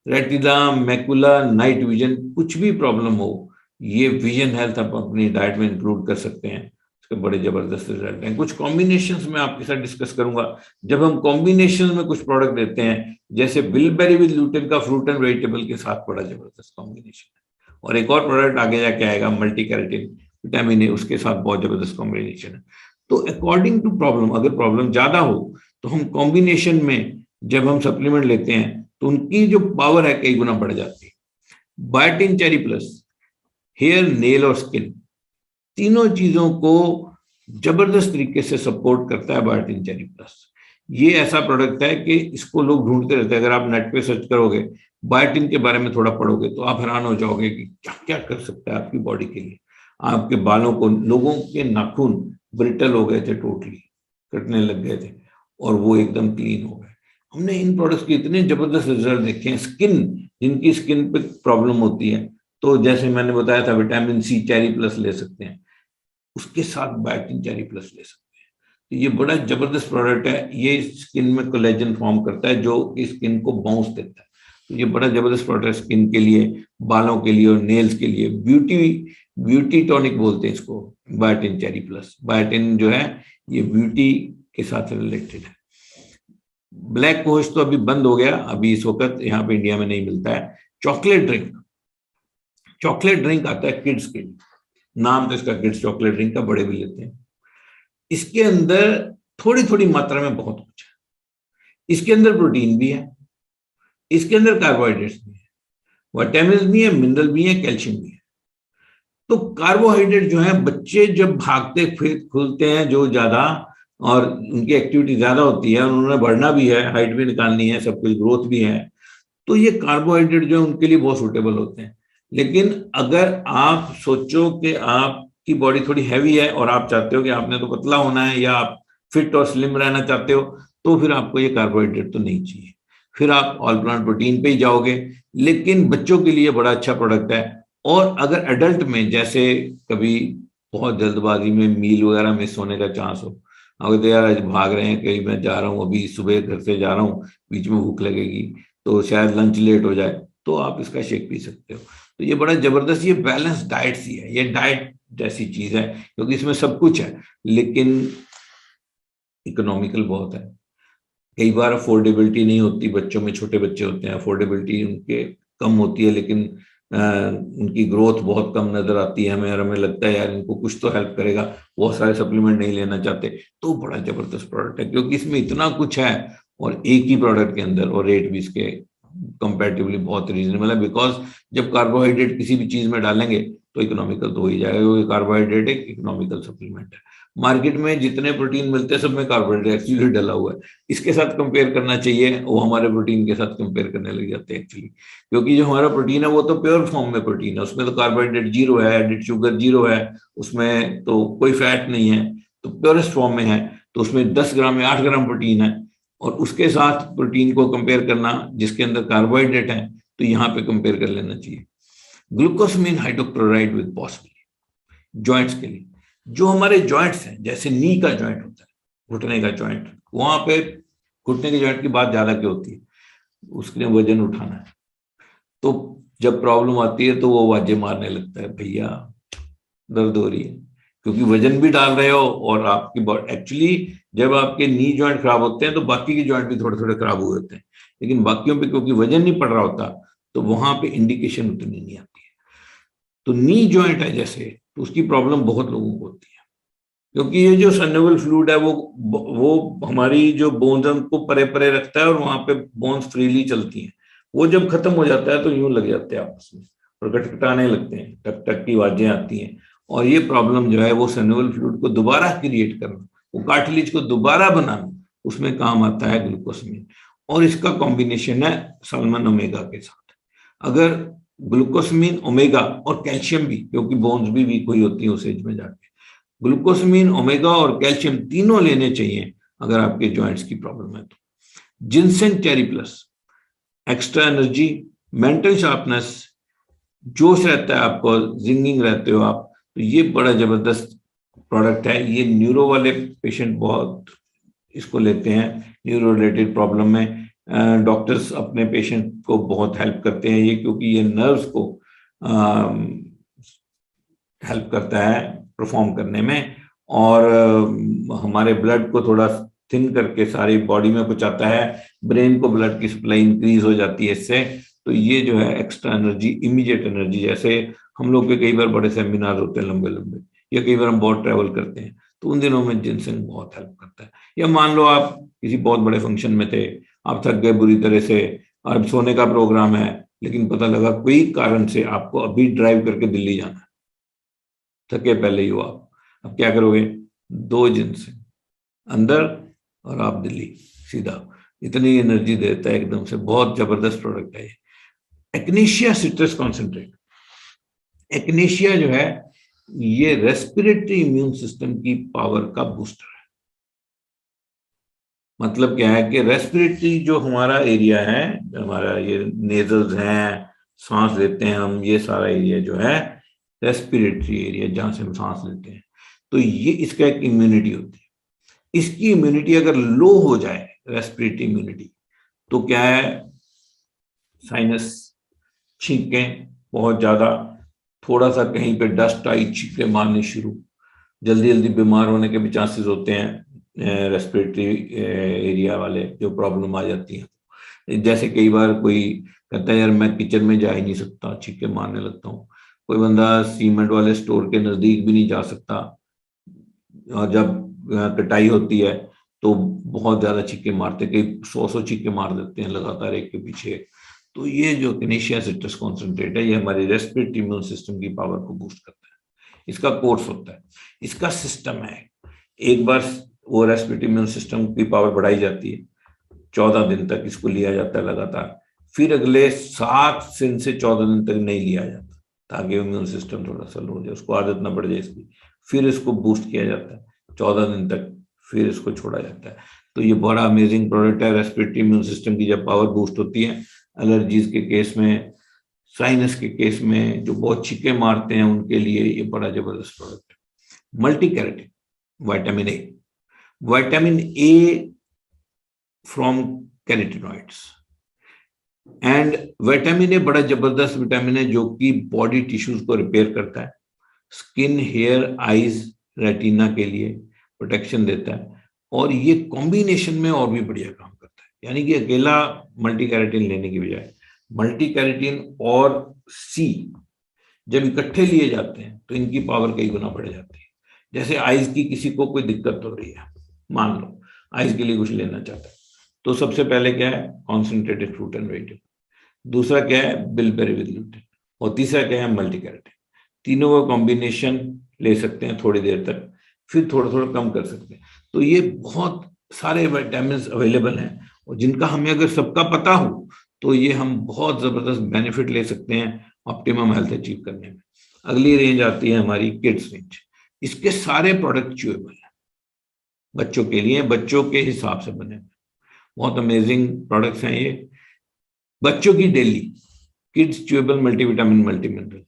रेटिना, मैकुला, नाइट विजन, कुछ भी प्रॉब्लम हो, ये विजन हेल्थ आप अपनी डाइट में इंक्लूड कर सकते हैं, उसके बड़े जबरदस्त रिजल्ट हैं। कुछ कॉम्बिनेशंस में आपके साथ डिस्कस करूंगा। जब हम कॉम्बिनेशन में कुछ प्रोडक्ट देते हैं, जैसे बिलबेरी विद ल्यूटिन का फ्रूट एंड वेजिटेबल के साथ बड़ा जबरदस्त कॉम्बिनेशन है, और एक और प्रोडक्ट आगे जाके आएगा मल्टी कैरेटिन विटामिन ए, उसके साथ बहुत जबरदस्त कॉम्बिनेशन है। तो अकॉर्डिंग टू प्रॉब्लम, अगर प्रॉब्लम ज्यादा हो तो हम कॉम्बिनेशन में जब हम सप्लीमेंट लेते हैं तो उनकी जो पावर है कई गुना बढ़ जाती है। Biotin cherry plus hair, nail और स्किन, तीनों चीजों को जबरदस्त तरीके से सपोर्ट करता है बायोटिन चेरी प्लस। ये ऐसा प्रोडक्ट है कि इसको लोग ढूंढते रहते हैं। अगर आप नेट पे सर्च करोगे, बायोटिन के बारे में थोड़ा पढ़ोगे, तो आप हैरान हो जाओगे कि क्या क्या कर सकता है आपकी बॉडी के लिए। आपके बालों को, लोगों के नाखून ब्रिटल हो गए थे, टोटली कटने लग गए थे, और वो एकदम क्लीन हो गए। हमने इन प्रोडक्ट्स के इतने जबरदस्त रिजल्ट देखे हैं। स्किन, जिनकी स्किन पे प्रॉब्लम होती है, तो जैसे मैंने बताया था विटामिन सी चेरी प्लस ले सकते हैं, उसके साथ बायोटिन चेरी प्लस ले सकते हैं। तो ये बड़ा जबरदस्त प्रोडक्ट है। ये स्किन में कोलेजन फॉर्म करता है जो स्किन को बाउंस देता है। तो ये बड़ा जबरदस्त प्रोडक्ट है स्किन के लिए, बालों के लिए और नेल्स के लिए। ब्यूटी टॉनिक बोलते हैं इसको, बायोटिन चेरी प्लस। बायोटिन जो है ये ब्यूटी के साथ रिलेटेड है। ब्लैक कोस्ट तो अभी बंद हो गया, अभी इस वक्त यहाँ पे इंडिया में नहीं मिलता है। चॉकलेट ड्रिंक, चॉकलेट ड्रिंक आता है किड्स के लिए, नाम तो इसका किड्स चॉकलेट ड्रिंक का, बड़े भी लेते हैं। इसके अंदर थोड़ी थोड़ी मात्रा में बहुत कुछ है। इसके अंदर प्रोटीन भी है, इसके अंदर कार्बोहाइड्रेट्स भी है, विटामिन भी है, मिनरल भी है, कैल्शियम भी है। तो कार्बोहाइड्रेट जो है, बच्चे जब भागते खुलते हैं जो ज्यादा, और उनकी एक्टिविटी ज्यादा होती है, उन्होंने बढ़ना भी है, हाइट भी निकालनी है, सब कुछ ग्रोथ भी है, तो ये कार्बोहाइड्रेट जो है उनके लिए बहुत सूटेबल होते हैं। लेकिन अगर आप सोचो कि आपकी बॉडी थोड़ी हैवी है और आप चाहते हो कि आपने तो पतला होना है, या आप फिट और स्लिम रहना चाहते हो, तो फिर आपको ये कार्बोहाइड्रेट तो नहीं चाहिए, फिर आप ऑल प्लांट प्रोटीन पे ही जाओगे। लेकिन बच्चों के लिए बड़ा अच्छा प्रोडक्ट है। और अगर एडल्ट में, जैसे कभी बहुत जल्दबाजी में मील वगैरह मिस होने का चांस हो, अगर यार आज भाग रहे हैं, कहीं मैं जा रहा हूँ, अभी सुबह घर से जा रहा हूँ, बीच में भूख लगेगी, तो शायद लंच लेट हो जाए, तो आप इसका शेक पी सकते हो। तो ये बड़ा जबरदस्त, ये बैलेंस डाइट सी है, ये डाइट जैसी चीज है, क्योंकि इसमें सब कुछ है, लेकिन इकोनॉमिकल बहुत है। कई बार अफोर्डेबिलिटी नहीं होती, बच्चों में, छोटे बच्चे होते हैं, अफोर्डेबिलिटी उनके कम होती है, लेकिन उनकी ग्रोथ बहुत कम नजर आती है हमें, और हमें लगता है यार इनको कुछ तो हेल्प करेगा, बहुत सारे सप्लीमेंट नहीं लेना चाहते। तो बड़ा जबरदस्त प्रोडक्ट है, क्योंकि इसमें इतना कुछ है, और एक ही प्रोडक्ट के अंदर, और रेट भी इसके कंपैरेटिवली बहुत रीजनेबल है। बिकॉज जब कार्बोहाइड्रेट किसी भी चीज में डालेंगे तो इकोनॉमिकल तो हो ही जाएगा, क्योंकि कार्बोहाइड्रेट एक इकोनॉमिकल सप्लीमेंट है। मार्केट में जितने प्रोटीन मिलते हैं सब में कार्बोहाइड्रेट एक्चुअली डला हुआ है। इसके साथ कंपेयर करना चाहिए, वो हमारे प्रोटीन के साथ कंपेयर करने लग जाते हैं एक्चुअली, क्योंकि जो हमारा प्रोटीन है वो तो प्योर फॉर्म में प्रोटीन है, उसमें तो कार्बोहाइड्रेट जीरो है, एडिड शुगर जीरो है, उसमें तो कोई फैट नहीं है, तो प्योरेस्ट फॉर्म में है। तो उसमें 10 ग्राम या 8 ग्राम प्रोटीन है, और उसके साथ प्रोटीन को कंपेयर करना जिसके अंदर कार्बोहाइड्रेट है, तो यहाँ पे कंपेयर कर लेना चाहिए। ग्लूकोसमीन हाइड्रोक्लोराइड विद पॉसिबली जॉइंट्स के लिए, जो हमारे जॉइंट्स हैं, जैसे नी का जॉइंट होता है, घुटने का जॉइंट, वहां पे घुटने के जॉइंट की बात ज्यादा क्यों होती है, उसके लिए वजन उठाना है, तो जब प्रॉब्लम आती है तो वो आवाजें मारने लगता है, भैया दर्द हो रही है, क्योंकि वजन भी डाल रहे हो, और आपकी बॉडी एक्चुअली, जब आपके नी जॉइंट खराब होते हैं तो बाकी के जॉइंट भी थोड़े थोड़े खराब हुए होते हैं, लेकिन बाकियों पे क्योंकि वजन नहीं पड़ रहा होता, तो वहां पे इंडिकेशन उतनी नहीं आती है। तो नी जॉइंट है जैसे, तो उसकी प्रॉब्लम बहुत लोगों को होती है, क्योंकि ये जो सन्युवल फ्लूइड है वो हमारी जो बोन्स को परे परे रखता है, और वहां पे बोन्स फ्रीली चलती हैं। वो जब खत्म हो जाता है तो यूं लग जाते हैं आपस में, और खटखटाने लगते हैं, टक टक की आवाजें आती हैं। और ये प्रॉब्लम जो है वो सन्युवल फ्लूइड को दोबारा क्रिएट करना, वो कार्टिलेज को दोबारा बनाना, उसमें काम आता है ग्लूकोसमीन। और इसका कॉम्बिनेशन है सल्मन ओमेगा के साथ। अगर ग्लूकोसमीन, ओमेगा और कैल्शियम भी, क्योंकि बोन्स भी वीक हुई होती है उस एज में जाके, ग्लूकोसमीन, ओमेगा और कैल्शियम तीनों लेने चाहिए अगर आपके जॉइंट्स की प्रॉब्लम है तो। Jinasena cherry plus, extra energy, mental sharpness, जोश रहता है आपको, जिंगिंग रहते हो आप, तो ये बड़ा जबरदस्त प्रोडक्ट है। ये न्यूरो वाले पेशेंट बहुत इसको लेते हैं, न्यूरो रिलेटेड प्रॉब्लम में डॉक्टर्स अपने पेशेंट को बहुत हेल्प करते हैं ये, क्योंकि ये नर्व्स को हेल्प करता है परफॉर्म करने में, और हमारे ब्लड को थोड़ा थिन करके सारी बॉडी में पहुंचाता है, ब्रेन को ब्लड की सप्लाई इंक्रीज हो जाती है इससे। तो ये जो है एक्स्ट्रा एनर्जी, इमीडिएट एनर्जी, जैसे हम लोग के कई बार बड़े सेमिनार होते हैं लंबे लंबे, या कई बार हम बहुत ट्रैवल करते हैं, तो उन दिनों में जिनसेन बहुत हेल्प करता है। या मान लो आप किसी बहुत बड़े फंक्शन में थे आप थक गए बुरी तरह से, अब सोने का प्रोग्राम है, लेकिन पता लगा कोई कारण से आपको अभी ड्राइव करके दिल्ली जाना है, थके पहले ही हो आप, अब क्या करोगे? 2 दिन से अंदर और आप दिल्ली सीधा, इतनी एनर्जी देता है एकदम से, बहुत जबरदस्त प्रोडक्ट है ये। एक्नेशिया सिट्रस कॉन्सेंट्रेट। एक्नेशिया जो है ये रेस्पिरेटरी इम्यून सिस्टम की पावर का बूस्टर है। मतलब क्या है कि रेस्पिरेटरी जो हमारा एरिया है, हमारा ये नेजल्स हैं, सांस लेते हैं हम, ये सारा एरिया जो है रेस्पिरेटरी एरिया, जहां से हम सांस लेते हैं, तो ये इसका एक इम्यूनिटी होती है। इसकी इम्यूनिटी अगर लो हो जाए, रेस्पिरेटरी इम्यूनिटी, तो क्या है, साइनस, छींकें बहुत ज्यादा, थोड़ा सा कहीं पे डस्ट आई, छींके मारनी शुरू, जल्दी जल्दी बीमार होने के भी चांसेस होते हैं। रेस्पिरेटरी एरिया वाले जो प्रॉब्लम आ जाती है, जैसे कई बार कोई कहता है यार मैं किचन में जा ही नहीं सकता, छींके मारने लगता हूँ। कोई बंदा सीमेंट वाले स्टोर के नजदीक भी नहीं जा सकता, और जब कटाई होती है तो बहुत ज्यादा छींके मारते, कई 100 छींके मार देते हैं लगातार एक के पीछे। तो ये जो किनेशिया सिट्रस कॉन्सेंट्रेट है, ये हमारे रेस्पिरेटरी इम्यून सिस्टम की पावर को बूस्ट करता है। इसका कोर्स होता है, इसका सिस्टम है, एक बार वो रेस्पिरेटरी इम्यून सिस्टम की पावर बढ़ाई जाती है, 14 दिन तक इसको लिया जाता है लगातार, फिर अगले 7 दिन से 14 दिन तक नहीं लिया जाता, ताकि इम्यून सिस्टम थोड़ा सा लो हो जाए, उसको आदत ना पड़ जाए इसकी। फिर इसको बूस्ट किया जाता है 14 दिन तक, फिर इसको छोड़ा जाता है। तो ये बड़ा अमेजिंग प्रोडक्ट है। रेस्पिरेटरी इम्यून सिस्टम की जब पावर बूस्ट होती है, एलर्जीज के केस में, साइनस के केस में, जो बहुत छींके मारते हैं उनके लिए ये बड़ा जबरदस्त प्रोडक्ट है। Multi keratin, vitamin A, vitamin A from carotenoids, and vitamin A बड़ा जबरदस्त विटामिन है जो कि बॉडी टिश्यूज को रिपेयर करता है, स्किन, हेयर, आईज, रेटिना के लिए प्रोटेक्शन देता है, और ये कॉम्बिनेशन में और भी बढ़िया काम करता है। यानी कि अकेला मल्टी कैरेटिन लेने की बजाय मल्टी कैरेटिन और सी जब इकट्ठे लिए जाते हैं तो इनकी पावर कई गुना बढ़ जाती है। जैसे आइज की किसी को कोई दिक्कत हो रही है, मान लो आइज के लिए कुछ लेना चाहता है, तो सबसे पहले क्या है, कॉन्सेंट्रेटेड फ्रूट एंड वेजिटेबल, दूसरा क्या है, बिलबेरी विद ग्लूटेन, और तीसरा क्या है, मल्टी कैरेटिन। तीनों का कॉम्बिनेशन ले सकते हैं थोड़ी देर तक, फिर थोड़ा थोड़ा कम कर सकते हैं। तो ये बहुत सारे विटामिन अवेलेबल हैं, और जिनका हमें अगर सबका पता हो तो ये हम बहुत जबरदस्त बेनिफिट ले सकते हैं ऑप्टिमम हेल्थ अचीव करने में। अगली रेंज आती है हमारी किड्स रेंज। इसके सारे प्रोडक्ट च्यूएबल हैं, बच्चों के लिए, बच्चों के हिसाब से बने, बहुत अमेजिंग प्रोडक्ट्स हैं ये। बच्चों की daily kids chewable multivitamin multi mineral,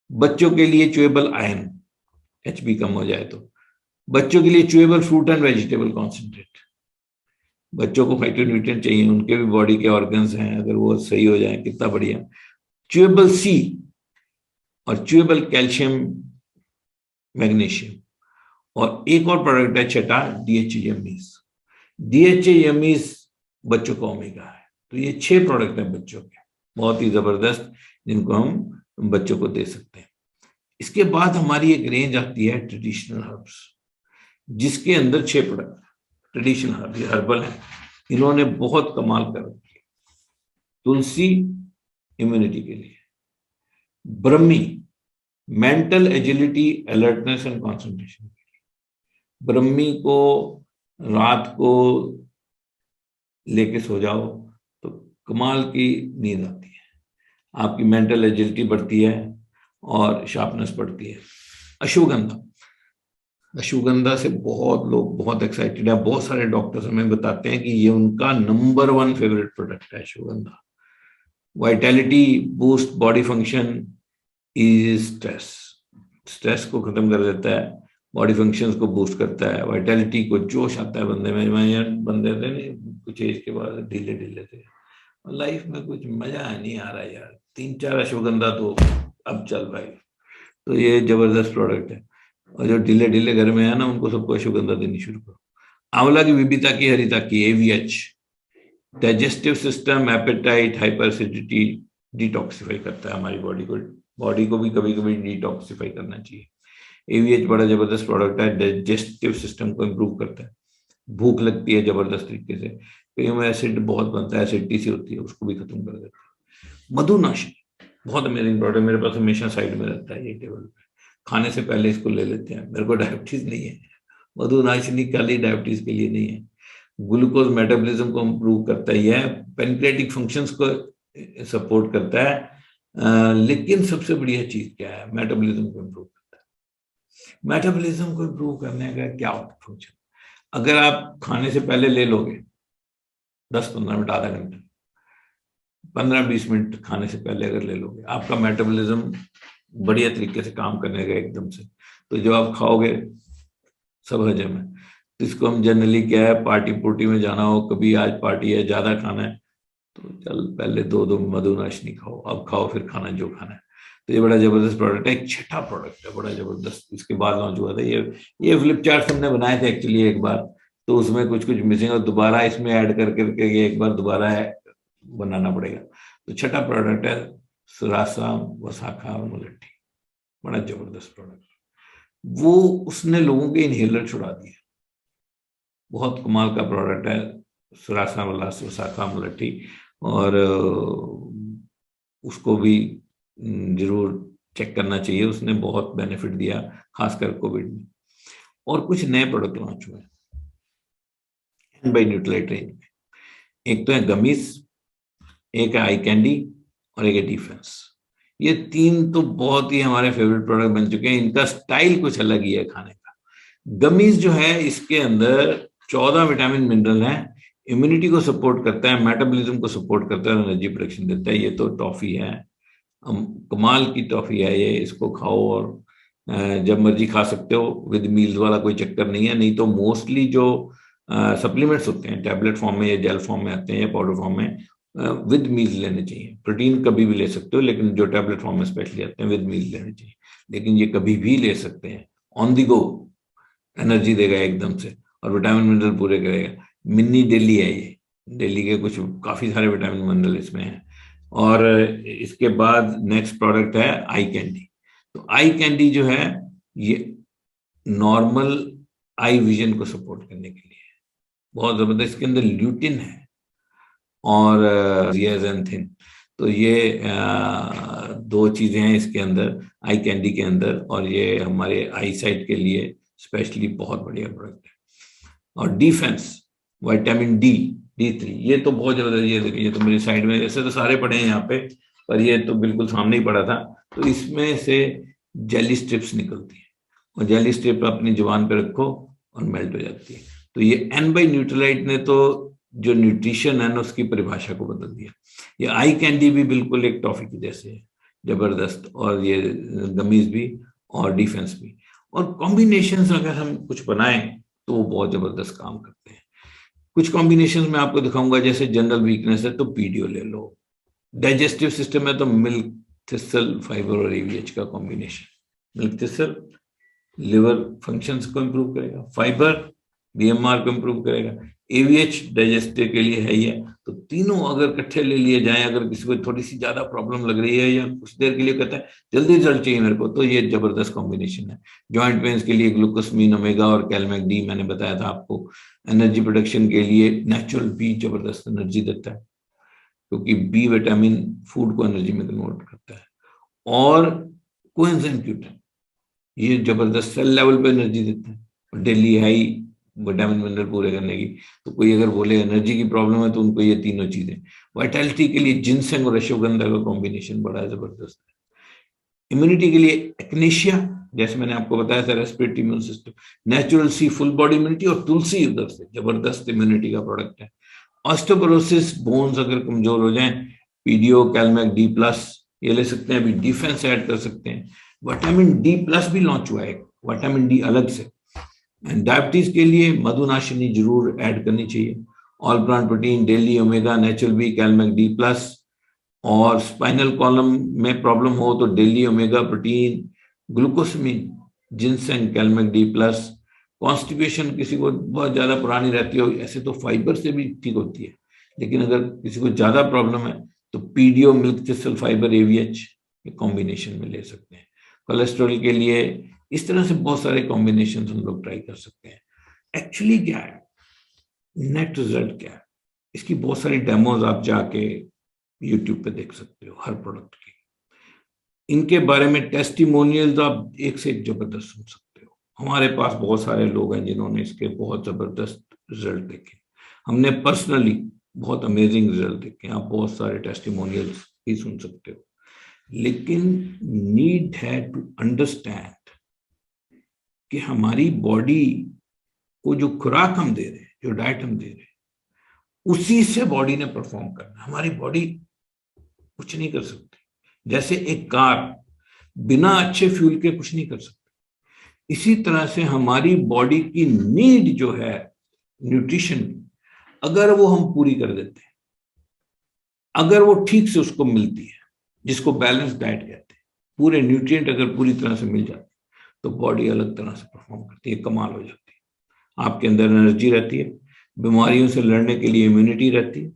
बच्चों के लिए च्यूएबल आयरन, एचबी कम हो जाए तो, बच्चों के लिए chewable fruit and vegetable concentrate, बच्चों को फाइटोन्यूट्रिएंट चाहिए, उनके भी बॉडी के ऑर्गन्स हैं, अगर वो सही हो जाए कितना बढ़िया, च्यूएबल सी, और च्यूएबल कैल्शियम, मैग्नीशियम, और एक और प्रोडक्ट है छठा, डीएचए यमीज। डीएचए यमीज बच्चों का ओमेगा है। तो ये 6 प्रोडक्ट हैं बच्चों के, बहुत ही जबरदस्त, जिनको हम बच्चों को दे सकते हैं। इसके बाद हमारी एक रेंज आती है ट्रेडिशनल हर्ब्स, जिसके अंदर 6 प्रोडक्ट ट्रेडिशनल हर्ब, ये हर्बल है, इन्होंने बहुत कमाल कर रखी है। तुलसी इम्यूनिटी के लिए, brahmi mental agility, alertness and concentration के लिए, ब्रह्मी को रात को लेके सो जाओ तो कमाल की नींद आती है, आपकी मेंटल एजिलिटी बढ़ती है और शार्पनेस बढ़ती है। अश्वगंधा, अश्वगंधा से बहुत लोग बहुत एक्साइटेड है, बहुत सारे डॉक्टर्स हमें बताते हैं कि ये उनका नंबर 1 फेवरेट प्रोडक्ट है ashwagandha. Vitality boost, body function is stress, stress को खत्म कर देता है, बॉडी फंक्शंस को बूस्ट करता है, वाइटैलिटी को, जोश आता है बंदे में। मैं यार बंदे थे नहीं कुछ एज के बाद ढीले ढीले थे, लाइफ में कुछ मजा नहीं आ रहा यार, 3-4 अश्वगंधा तो अब चल भाई। तो ये जबरदस्त प्रोडक्ट है, और जो ढीले ढीले घर में है ना, उनको सबको अश्वगंधा देनी शुरू करो। आंवला की, विविता की, हरिता की, एवीएच, डाइजेस्टिव सिस्टम, एपेटाइट, हाइपरसिडिटी, डिटॉक्सिफाई करता है हमारी बॉडी को भी कभी कभी डिटॉक्सिफाई करना चाहिए। एवीएच बड़ा जबरदस्त प्रोडक्ट है, डाइजेस्टिव सिस्टम को इम्प्रूव करता है, भूख लगती है जबरदस्त तरीके से, कईयों में एसिड बहुत बनता है, एसिडिटी सी होती है, उसको भी खत्म कर देता है। मधुनाशिनी बहुत अमेजिंग प्रोडक्ट, मेरे पास हमेशा साइड में रहता है ये टेबल पे, खाने से पहले इसको ले लेते हैं। मेरे को डायबिटीज नहीं है, मधुनाशिनी खाली डायबिटीज के लिए नहीं है, ग्लूकोज मेटाबॉलिज्म को इम्प्रूव करता है, यह पेनक्रियाटिक फंक्शंस को सपोर्ट करता है। लेकिन सबसे बढ़िया चीज क्या है, मेटाबॉलिज्म को इम्प्रूव करता है। मेटाबॉलिज्म को इम्प्रूव करने का क्या फंक्शन, अगर आप खाने से पहले ले लोगे 10-15 मिनट, आधा घंटा, 15-20 मिनट खाने से पहले अगर ले लोगे, आपका मेटाबॉलिज्म बढ़िया तरीके से काम करने का एकदम से, तो जो आप खाओगे सब हजम है। तो इसको हम जनरली क्या है, पार्टी पुर्टी में जाना हो, कभी आज पार्टी है, ज्यादा खाना है, तो चल पहले 2 मधुनाशिनी खाओ, अब खाओ फिर खाना जो खाना है। तो ये बड़ा जबरदस्त प्रोडक्ट है, एक छठा प्रोडक्ट है बड़ा जबरदस्त, इसके बाद लॉन्च हुआ था ये फ्लिप चार्ट हमने बनाए थे एक्चुअली एक बार, तो उसमें कुछ कुछ मिसिंग और दोबारा इसमें ऐड करके ये एक बार दोबारा बनाना पड़ेगा। तो छठा प्रोडक्ट है सुरासा वसाखा मुलट्ठी, बड़ा जबरदस्त प्रोडक्ट, वो उसने लोगों के इनहेलर छुड़ा दिए, बहुत कमाल का प्रोडक्ट है सुरासा वाला वसाखा मुलट्ठी, और उसको भी जरूर चेक करना चाहिए, उसने बहुत बेनिफिट दिया खासकर कोविड में। और कुछ नए प्रोडक्ट लॉन्च हुए बाय न्यूट्रालाइट रेंज में, एक तो है गमीज, एक है आई कैंडी और एक है डिफेंस। ये 3 तो बहुत ही हमारे फेवरेट प्रोडक्ट बन चुके हैं, इनका स्टाइल कुछ अलग ही है खाने का। गमीज जो है इसके अंदर 14 विटामिन मिनरल है, इम्यूनिटी को सपोर्ट करता है, मेटाबॉलिज्म को सपोर्ट करता है, एनर्जी प्रोडक्शन देता है। ये तो टॉफी है, कमाल की टॉफी है ये, इसको खाओ और जब मर्जी खा सकते हो, विद मील्स वाला कोई चक्कर नहीं है। नहीं तो मोस्टली जो सप्लीमेंट्स होते हैं टैबलेट फॉर्म में या जेल फॉर्म में आते हैं या पाउडर फॉर्म में, विद मील्स लेने चाहिए। प्रोटीन कभी भी ले सकते हो, लेकिन जो टैबलेट फॉर्म में स्पेशली आते हैं विद मील्स लेने चाहिए, लेकिन ये कभी भी ले सकते हैं ऑन दी गो, एनर्जी देगा एकदम से और विटामिन मिनरल पूरे करेगा। मिनी डेली है ये, डेली के कुछ काफी सारे विटामिन मिनरल इसमें हैं। और इसके बाद नेक्स्ट प्रोडक्ट है आई कैंडी। तो आई कैंडी जो है ये नॉर्मल आई विजन को सपोर्ट करने के लिए बहुत जबरदस्त, इसके अंदर ल्यूटिन है और जियाजेंथिन, तो ये 2 चीजें हैं इसके अंदर आई कैंडी के अंदर, और ये हमारे आई साइट के लिए स्पेशली बहुत बढ़िया प्रोडक्ट है। और डिफेंस विटामिन D3, ये तो बहुत जबरदस्त, ये देखिए ये तो मेरी साइड में, ऐसे तो सारे पड़े हैं यहाँ पे, पर ये तो बिल्कुल सामने ही पड़ा था। तो इसमें से जेली स्ट्रिप्स निकलती है और जेली स्ट्रिप अपनी जुबान पे रखो और मेल्ट हो जाती है। तो ये एन बाय न्यूट्रालाइट ने तो जो न्यूट्रिशन है ना उसकी परिभाषा को बदल दिया। ये आई कैंडी भी बिल्कुल एक टॉफी की जैसे है, जबरदस्त, और ये गमीज भी और डिफेंस भी, और कॉम्बिनेशन अगर हम कुछ बनाएं तो वो बहुत जबरदस्त काम करते हैं। कुछ कॉम्बिनेशन में आपको दिखाऊंगा, जैसे जनरल वीकनेस है तो पीडीओ ले लो, डाइजेस्टिव सिस्टम है तो मिल्क थिसल फाइबर और एवीएच का combination. Milk thistle liver functions को इंप्रूव करेगा, फाइबर बीएमआर को इंप्रूव करेगा, एवीएच डाइजेस्टिव के लिए है ही है। तो तीनों अगर इकट्ठे ले लिए जाएं, अगर किसी को थोड़ी सी ज्यादा प्रॉब्लम लग रही है या कुछ देर के लिए कहता है जल्दी रिजल्ट चाहिए मेरे को, तो ये जबरदस्त कॉम्बिनेशन है। जॉइंट पेन्स के लिए ग्लूकोसमीन ओमेगा और कैलमैक डी मैंने बताया था आपको। एनर्जी प्रोडक्शन के लिए नेचुरल बी जबरदस्त एनर्जी देता है, क्योंकि बी विटामिन फूड को एनर्जी में कन्वर्ट करता है। और कोएंजाइम Q10 ये जबरदस्त सेल लेवल पे एनर्जी देता है, डेली हाई विटामिन मिनरल पूरे करने की। तो कोई अगर बोले एनर्जी की प्रॉब्लम है तो उनको ये तीनों चीजें। वाइटलिटी के लिए जिनसेंग और अश्वगंधा का कॉम्बिनेशन बड़ा जबरदस्त है। इम्यूनिटी के लिए एक्नेशिया, जैसे मैंने आपको बताया था, रेस्पिरेटरी इम्यून सिस्टम, नेचुरल सी फुल बॉडी इम्यूनिटी, और तुलसी उधर से जबरदस्त इम्यूनिटी का प्रोडक्ट है। ऑस्टियोपोरोसिस, बोन्स अगर कमजोर हो जाएं, पीडीओ कैलमैक D+ ये ले सकते हैं, अभी डिफेंस ऐड कर सकते हैं। विटामिन D+ भी लॉन्च हुआ है, विटामिन डी अलग से। डायबिटीज के लिए मधुनाशिनी जरूर ऐड करनी चाहिए, all plant protein, daily omega, natural B, Calmac D+। और स्पाइनल कॉलम में प्रॉब्लम हो तो daily omega protein, glucosamine, ginseng, Calmac D+। Constipation किसी को बहुत ज्यादा पुरानी रहती हो, ऐसे तो फाइबर से भी ठीक होती है, लेकिन अगर किसी को ज्यादा प्रॉब्लम है तो पीडीओ, मिल्क थिसल फाइबर, एवीएच ये कॉम्बिनेशन में ले सकते हैं। कोलेस्ट्रॉल के लिए इस तरह से बहुत सारे कॉम्बिनेशन हम लोग ट्राई कर सकते हैं। एक्चुअली क्या है, नेट रिजल्ट क्या है, इसकी बहुत सारी डेमोज आप जाके यूट्यूब पे देख सकते हो हर प्रोडक्ट की। इनके बारे में टेस्टिमोनियल्स आप एक से एक जबरदस्त सुन सकते हो। हमारे पास बहुत सारे लोग हैं जिन्होंने इसके बहुत जबरदस्त रिजल्ट देखे। हमने पर्सनली बहुत अमेजिंग रिजल्ट देखे। आप बहुत सारे टेस्टिमोनियल्स भी सुन सकते हो, लेकिन नीड है टू अंडरस्टैंड कि हमारी बॉडी को जो खुराक हम दे रहे हैं, जो डाइट हम दे रहे हैं, उसी से बॉडी ने परफॉर्म करना। हमारी बॉडी कुछ नहीं कर सकती। जैसे एक कार बिना अच्छे फ्यूल के कुछ नहीं कर सकती, इसी तरह से हमारी बॉडी की नीड जो है न्यूट्रिशन, अगर वो हम पूरी कर देते हैं, अगर वो ठीक से उसको मिलती है, जिसको बैलेंस डाइट कहते हैं, पूरे न्यूट्रिएंट अगर पूरी तरह से मिल जाते हैं तो बॉडी अलग तरह से परफॉर्म करती है, कमाल हो जाती है। आपके अंदर एनर्जी रहती है, बीमारियों से लड़ने के लिए इम्यूनिटी रहती है,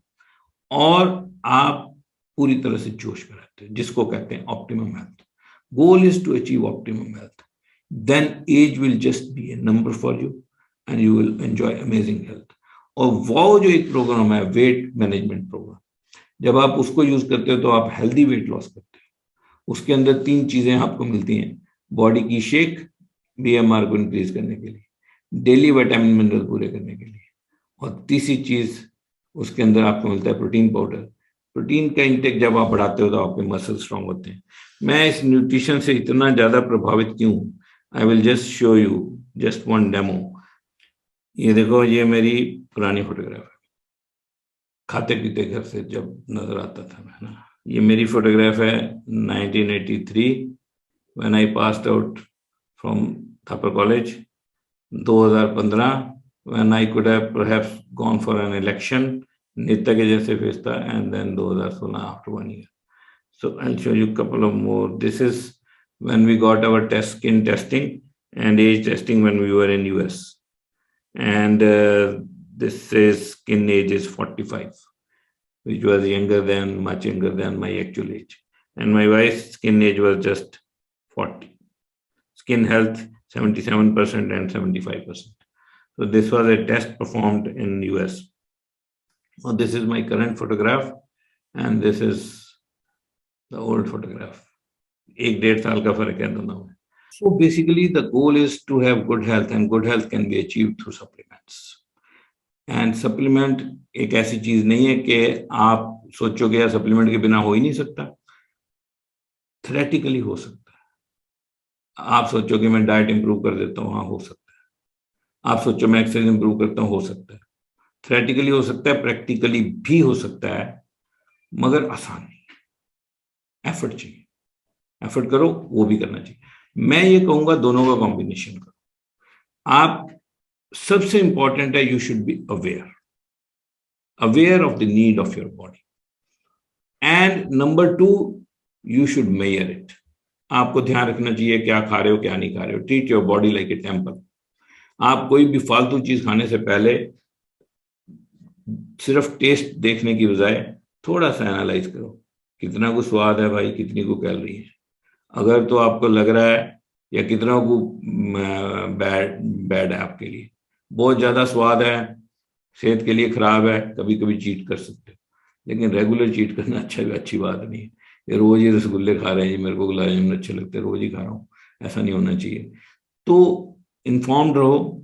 और आप पूरी तरह से जोश में रहते हैं, जिसको कहते हैं optimum health. Goal is to achieve optimum health, then age will just be a number for you and you will enjoy amazing health. और वो जो एक प्रोग्राम है, वेट मैनेजमेंट प्रोग्राम, जब आप उसको यूज करते हो तो आप हेल्दी वेट लॉस करते हो। उसके अंदर 3 चीजें आपको मिलती हैं: बॉडी की शेक, बीएमआर को इंक्रीज करने के लिए, डेली विटामिन मिनरल पूरे करने के लिए, और तीसरी चीज उसके अंदर आपको मिलता है प्रोटीन पाउडर। प्रोटीन का इंटेक जब आप बढ़ाते हो तो आपके मसल स्ट्रांग होते हैं। मैं इस न्यूट्रिशन से इतना ज्यादा प्रभावित क्यों, I will just show you just one demo. ये देखो, ये मेरी पुरानी फोटोग्राफ है, खाते पीते घर से जब नजर आता था मैं ना। ये मेरी फोटोग्राफ है 1983 when I passed out from Thapar college. 2015 when I could have perhaps gone for an election, नेता के जैसे फेस था, and then 2016 after 1 year. So I'll show you a couple of more. This is when we got our skin testing and age testing when we were in US. And this is skin age is 45, which was much younger than my actual age. And my wife's skin age was just 40. Skin health 77% and 75%. So this was a test performed in US. So this is my current photograph and this is the old photograph. 1-1.5 साल का फर्क है दोनों में. So basically the goal is to have good health, and good health can be achieved through supplements. And supplement एक ऐसी चीज नहीं है कि आप सोचोगे यार सप्लीमेंट के बिना हो ही नहीं सकता. थ्योरेटिकली हो सकता है. आप सोचोगे मैं डाइट इंप्रूव कर देता हूँ, हाँ हो सकता है. आप सोचो मैं एक्सरसाइज इंप्रूव करता हूँ, हो सकता है. थ्योरेटिकली हो सकता है, प्रैक्टिकली भी हो सकता है, मगर आसान नहीं. एफर्ट चाहिए, एफर्ट करो, वो भी करना चाहिए. मैं ये कहूंगा दोनों का कॉम्बिनेशन करो. आप सबसे इंपॉर्टेंट है, you should be aware of the need of your body. And number 2, you should measure it. आपको ध्यान रखना चाहिए क्या खा रहे हो, क्या नहीं खा रहे हो. Treat your body like a temple. आप कोई भी फालतू चीज खाने से पहले सिर्फ टेस्ट देखने की बजाय थोड़ा सा एनालाइज करो, कितना को स्वाद है भाई, कितनी को कैलोरी है. अगर तो आपको लग रहा है या कितना को बैड है आपके लिए, बहुत ज्यादा स्वाद है, सेहत के लिए खराब है, कभी कभी चीट कर सकते हो, लेकिन रेगुलर चीट करना अच्छी बात नहीं है. ये रोज ही रसगुल्ले खा रहे हैं जी, मेरे को गुलाब जामुन अच्छे लगते हैं, रोज ही खा रहा हूँ, ऐसा नहीं होना चाहिए. तो इन्फॉर्म्ड रहो,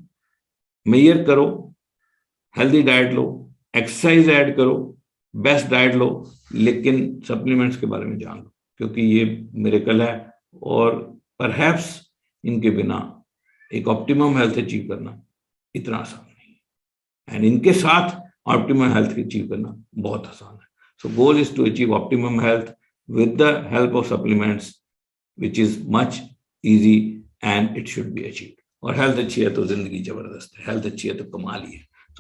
मेजर करो, हेल्दी डाइट लो, एक्सरसाइज ऐड करो, बेस्ट डाइट लो, लेकिन सप्लीमेंट्स के बारे में जान लो, क्योंकि ये मिरेकल है और परहैप्स इनके बिना एक ऑप्टिमम हेल्थ अचीव करना इतना आसान नहीं है. एंड इनके साथ ऑप्टिमम हेल्थ अचीव करना बहुत आसान है. So goal is to achieve optimum health with the help of supplements, which is much easy and it should be achieved. और हेल्थ अच्छी है तो जिंदगी जबरदस्त है, हेल्थ अच्छी है तो कमाल ही है.